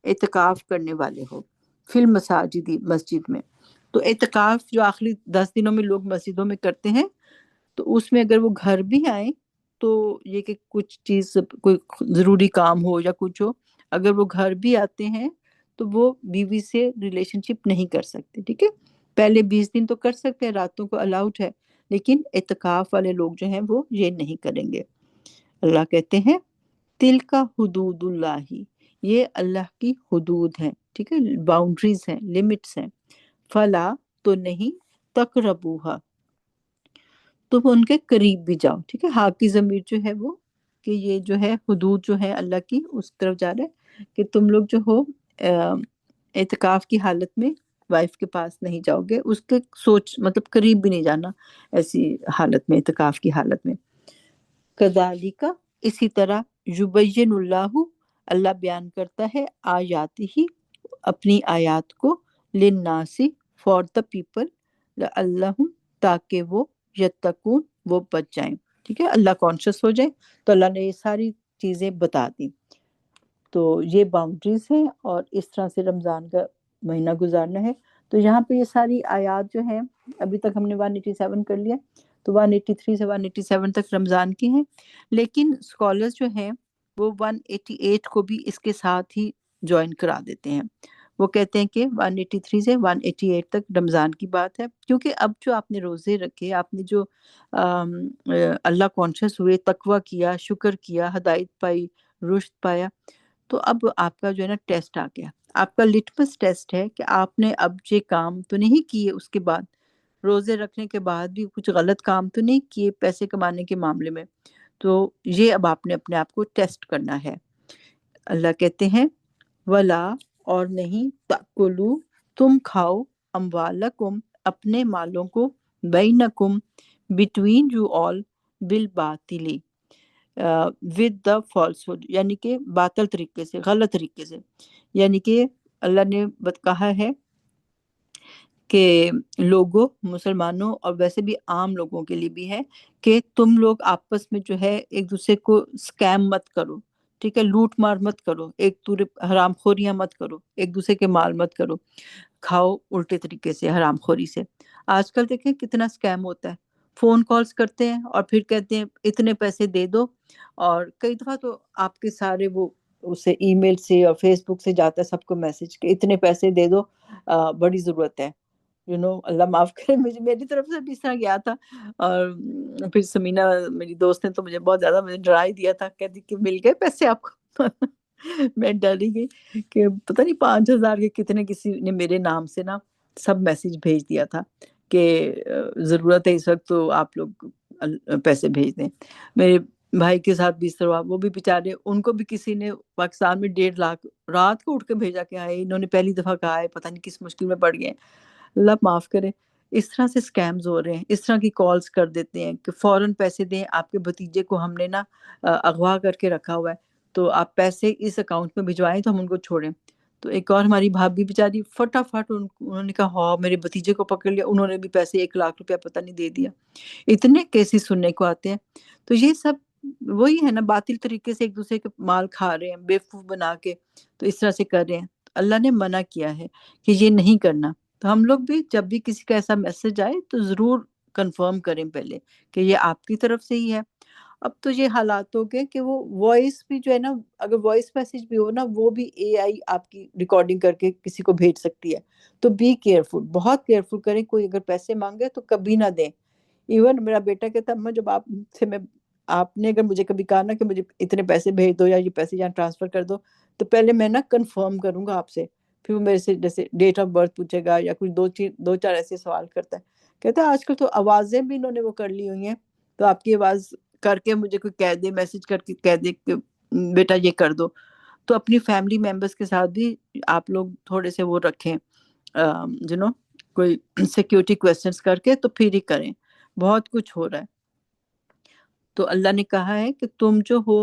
اعتکاف کرنے والے ہو، فی المساجد، مسجد میں. تو اعتکاف جو آخری 10 دنوں میں لوگ مسجدوں میں کرتے ہیں، تو اس میں اگر وہ گھر بھی آئیں تو یہ کہ کچھ چیز کوئی ضروری کام ہو یا کچھ ہو، اگر وہ گھر بھی آتے ہیں تو وہ بیوی سے ریلیشن شپ نہیں کر سکتے. ٹھیک ہے. پہلے 20 دن تو کر سکتے ہیں، راتوں کو الاؤڈ ہے، لیکن اعتکاف والے لوگ جو ہیں وہ یہ نہیں کریں گے. اللہ کہتے ہیں تل کا حدود اللہ، یہ اللہ کی حدود ہیں، ٹھیک ہے، باؤنڈریز ہیں، لمٹس ہیں. فلا، تو نہیں، تقربوہا، تم ان کے قریب بھی جاؤ. ٹھیک ہے. ہاں کی ضمیر جو ہے وہ کہ یہ جو ہے حدود جو ہے اللہ کی، اس طرف جا رہا ہے کہ تم لوگ جو ہو اعتکاف کی حالت میں وائف کے پاس نہیں جاؤ گے، اس کے سوچ مطلب قریب بھی نہیں جانا ایسی حالت میں، اعتکاف کی حالت میں. کذالک، اسی طرح، یبین اللہ، اللہ بیان کرتا ہے آیاتی ہی، اپنی آیات کو، للناسی، فار دا پیپل، لعلہم، تاکہ وہ، یتقون، وہ بچ جائیں. ٹھیک ہے. اللہ کانشیس ہو جائے، تو اللہ نے یہ ساری چیزیں بتا دی. تو یہ باؤنڈریز ہیں، اور اس طرح سے رمضان کا مہینہ گزارنا ہے. تو یہاں پہ یہ ساری آیات جو ہیں، ابھی تک ہم نے 187 کر لیا، تو 183 سے 187 تک رمضان کی ہیں، لیکن اسکالرز جو ہیں وہ 188 کو بھی اس کے ساتھ ہی جوائن کرا دیتے ہیں. وہ کہتے ہیں کہ 183 سے 188 تک رمضان کی بات ہے، کیونکہ اب جو آپ نے روزے رکھے، آپ نے جو اللہ کانشیس ہوئے، تقوی کیا، شکر کیا، ہدایت پائی، رشد پایا، تو اب آپ کا جو ہے نا ٹیسٹ آ گیا. آپ کا لٹمس ٹیسٹ ہے کہ آپ نے اب یہ کام تو نہیں کیے، اس کے بعد روزے رکھنے کے بعد بھی کچھ غلط کام تو نہیں کیے پیسے کمانے کے معاملے میں. تو یہ اب آپ نے اپنے آپ کو ٹیسٹ کرنا ہے. اللہ کہتے ہیں ولا، اور نہیں، تأکلوا، تم کھاؤ، اموالکم، اپنے مالوں کو، بینکم، بٹوین یو آل، بالباطل، ود دا فالسہڈ، یعنی کہ باطل طریقے سے، غلط طریقے سے. یعنی کہ اللہ نے کہا ہے کہ لوگوں مسلمانوں اور ویسے بھی عام لوگوں کے لیے بھی ہے کہ تم لوگ آپس میں جو ہے ایک دوسرے کو اسکیم مت کرو، ٹھیک ہے، لوٹ مار مت کرو، ایک دوسرے حرام خوریاں مت کرو، ایک دوسرے کے مال مت کرو، کھاؤ الٹے طریقے سے حرام خوری سے۔ آج کل دیکھیں کتنا اسکیم ہوتا ہے، فون کالز کرتے ہیں اور پھر کہتے ہیں اتنے پیسے دے دو، اور کئی دفعہ تو آپ کے سارے وہ اسے ای میل سے اور فیس بک سے جاتا ہے سب کو میسج کہ اتنے پیسے دے دو، بڑی ضرورت ہے، اللہ معاف کرے، مجھے میری طرف سے بھی اس طرح گیا تھا، اور پھر سمینہ میری دوست نے تو مجھے بہت زیادہ مجھے ڈرا ہی دیا تھا، کہتی کہ مل گئے پیسے آپ کو میں ڈر ہی گئی کہ پتہ نہیں 5,000 کے کتنے کسی نے میرے نام سے نا سب میسج بھیج دیا تھا کہ ضرورت ہے اس وقت تو آپ لوگ پیسے بھیج دیں۔ میرے بھائی کے ساتھ بھی اس طرح، وہ بھی بیچارے، ان کو بھی کسی نے پاکستان میں 1.5 لاکھ رات کو اٹھ کے بھیجا کہ آئے، انہوں نے پہلی دفعہ کہا ہے، پتہ نہیں کس مشکل میں پڑ گئے، اللہ معاف کرے۔ اس طرح سے سکیمز ہو رہے ہیں، اس طرح کی کالز کر دیتے ہیں کہ فوراً پیسے دیں، آپ کے بھتیجے کو ہم نے نا اغوا کر کے رکھا ہوا ہے، تو آپ پیسے اس اکاؤنٹ میں بھجوائیں تو ہم ان کو چھوڑیں۔ تو ایک اور ہماری بھابھی بیچاری فٹافٹ انہوں نے کہا ہاں میرے بھتیجے کو پکڑ لیا، انہوں نے بھی پیسے 1 لاکھ روپیہ پتہ نہیں دے دیا۔ اتنے کیسز سننے کو آتے ہیں، تو یہ سب وہی ہے نا، باطل طریقے سے ایک دوسرے کے مال کھا رہے ہیں، بیوقوف بنا کے، تو اس طرح سے کر رہے ہیں۔ اللہ نے منع کیا ہے کہ یہ نہیں کرنا، تو ہم لوگ بھی جب بھی کسی کا ایسا میسج آئے تو ضرور کنفرم کریں پہلے کہ یہ آپ کی طرف سے ہی ہے۔ اب تو یہ حالات ہو گئے کہ وہ وائس بھی جو ہے نا، اگر وائس میسج بھی ہو نا، وہ بھی اے آئی آپ کی ریکارڈنگ کر کے کسی کو بھیج سکتی ہے، تو بی کیئرفل، بہت کیئرفل کریں، کوئی اگر پیسے مانگے تو کبھی نہ دیں۔ ایون میرا بیٹا کہتا ہے اماں جب آپ سے آپ نے اگر مجھے کبھی کہا نا کہ مجھے اتنے پیسے بھیج دو یا یہ پیسے یہاں ٹرانسفر کر دو، تو پہلے میں نا کنفرم کروں گا آپ سے، پھر وہ میرے سے جیسے ڈیٹ آف برتھ پوچھے گا یا کچھ دو چار ایسے سوال کرتا ہے۔ کہتا ہے آج کل تو آوازیں بھی انہوں نے وہ کر لی ہوئی ہیں، تو آپ کی آواز کر کے مجھے کوئی کہہ دے، میسج کر کے کہہ دے کہ بیٹا یہ کر دو۔ تو اپنی فیملی ممبرس کے ساتھ بھی آپ لوگ تھوڑے سے وہ رکھیں، کوئی سیکیورٹی کوسچنس کر کے تو پھر ہی کریں، بہت کچھ ہو رہا ہے۔ تو اللہ نے کہا ہے کہ تم جو ہو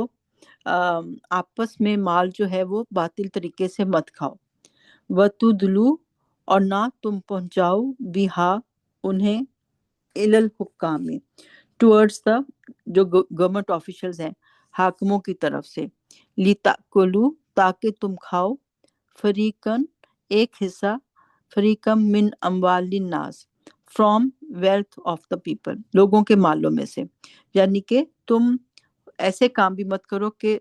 آپس میں مال جو ہے وہ باطل طریقے سے مت کھاؤ، وَتُدْلُوا، اور نہ تم پہنچاؤ بہا انہیں، الحکام، ٹورڈز دا، جو گورنمنٹ آفیشلز ہیں، حاکموں کی طرف سے، لِتَأْکُلُوا، تاکہ تم کھاؤ، فریقاً، ایک حصہ، فریقم من اموال الناس، from wealth of the people, لوگوں کے مالوں میں سے، یعنی کہ تم ایسے کام بھی مت کرو کہ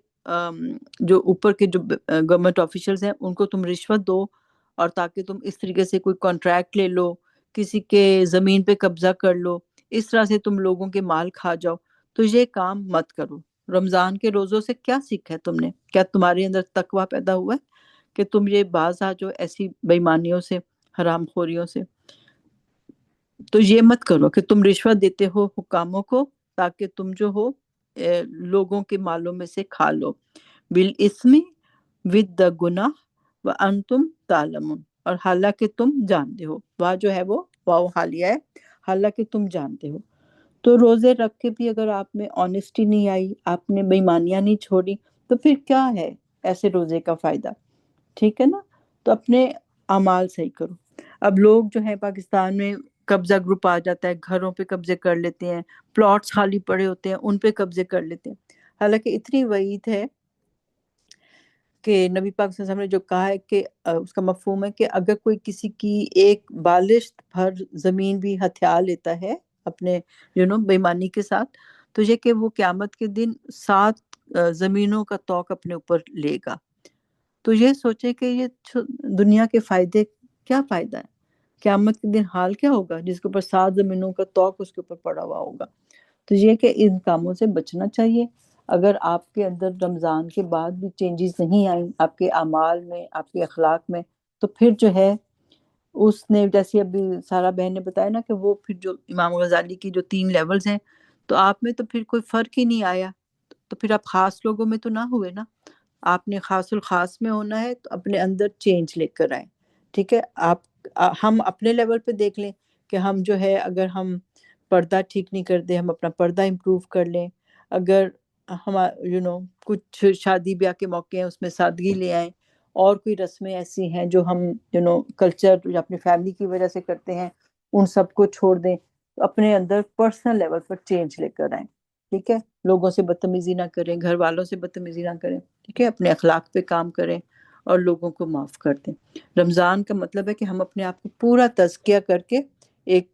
جو اوپر کے جو گورنمنٹ آفیشلز ہیں ان کو تم رشوت دو، اور تاکہ تم اس طریقے سے کوئی کانٹریکٹ لے لو، کسی کے زمین پہ قبضہ کر لو، اس طرح سے تم لوگوں کے مال کھا جاؤ، تو یہ کام مت کرو۔ رمضان کے روزوں سے کیا سیکھا ہے تم نے؟ کیا تمہارے اندر تقویٰ پیدا ہوا ہے کہ تم یہ باز آ جاؤ ایسی بےایمانیوں سے، حرام خوریوں سے؟ تو یہ مت کرو کہ تم رشوت دیتے ہو حکاموں کو تاکہ تم جو ہو لوگوں کے مالوں میں سے کھا لو، بالاسم، ود دا گناہ، وانتم تعلمون، اور حالانکہ تم جانتے ہو، واہ جو ہے وہ واو حالیہ ہے، حالانکہ تم جانتے ہو۔ تو روزے رکھ کے بھی اگر آپ میں آنیسٹی نہیں آئی، آپ نے بےایمانیاں نہیں چھوڑی، تو پھر کیا ہے ایسے روزے کا فائدہ؟ ٹھیک ہے نا؟ تو اپنے اعمال صحیح کرو۔ اب لوگ جو ہیں پاکستان میں قبضہ گروپ آ جاتا ہے، گھروں پہ قبضے کر لیتے ہیں، پلاٹس خالی پڑے ہوتے ہیں ان پہ قبضے کر لیتے ہیں، حالانکہ اتنی وعید ہے کہ نبی پاک صلی اللہ علیہ وسلم نے جو کہا ہے کہ اس کا مفہوم ہے کہ اگر کوئی کسی کی ایک بالشت بھر زمین بھی ہتھیار لیتا ہے اپنے بےمانی کے ساتھ، تو یہ کہ وہ قیامت کے دن 7 زمینوں کا توق اپنے اوپر لے گا۔ تو یہ سوچے کہ یہ دنیا کے فائدے، کیا فائدہ ہے؟ قیامت کے دن حال کیا ہوگا جس کے اوپر 7 زمینوں کا توق اس کے اوپر پڑا ہوا ہوگا؟ تو یہ کہ ان کاموں سے بچنا چاہیے۔ اگر آپ کے اندر رمضان کے بعد بھی چینجز نہیں آئیں آپ کے اعمال میں، آپ کے اخلاق میں، تو پھر جو ہے اس نے، جیسے ابھی سارا بہن نے بتایا نا کہ وہ پھر جو امام غزالی کی جو 3 لیولز ہیں، تو آپ میں تو پھر کوئی فرق ہی نہیں آیا، تو پھر آپ خاص لوگوں میں تو نہ ہوئے نا۔ آپ نے خاص الخاص میں ہونا ہے تو اپنے اندر چینج لے کر آئیں، ٹھیک ہے؟ ہم اپنے لیول پہ دیکھ لیں کہ ہم جو ہے اگر ہم پردہ ٹھیک نہیں کرتے، ہم اپنا پردہ امپروو کر لیں، اگر ہم کچھ شادی بیاہ کے موقع ہیں اس میں سادگی لے آئیں، اور کوئی رسمیں ایسی ہیں جو ہم کلچر یا اپنی فیملی کی وجہ سے کرتے ہیں، ان سب کو چھوڑ دیں، اپنے اندر پرسنل لیول پر چینج لے کر آئیں، ٹھیک ہے؟ لوگوں سے بدتمیزی نہ کریں، گھر والوں سے بدتمیزی نہ کریں، ٹھیک ہے؟ اپنے اخلاق پہ کام کریں اور لوگوں کو معاف کر دیں۔ رمضان کا مطلب ہے کہ ہم اپنے آپ کو پورا تزکیہ کر کے ایک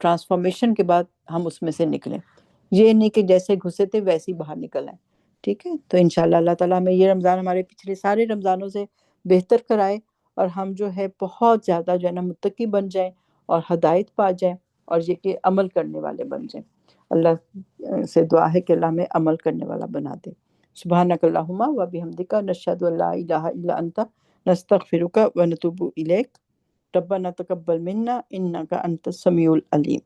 ٹرانسفارمیشن کے بعد ہم اس میں سے نکلیں، یہ نہیں کہ جیسے گھسے تھے ویسے ہی باہر نکل آئیں، ٹھیک ہے؟ تو انشاءاللہ اللہ تعالیٰ ہمیں یہ رمضان ہمارے پچھلے سارے رمضانوں سے بہتر کرائے، اور ہم جو ہے بہت زیادہ جو ہے نا متقی بن جائیں اور ہدایت پا جائیں، اور یہ کہ عمل کرنے والے بن جائیں۔ اللہ سے دعا ہے کہ اللہ ہمیں عمل کرنے والا بنا دے۔ سبحانک اللہم و بحمدک نشہد ان لا الہ الا انت نستغفرک و نتوب الیک ربنا تقبل منا انک انت السمیع العلیم۔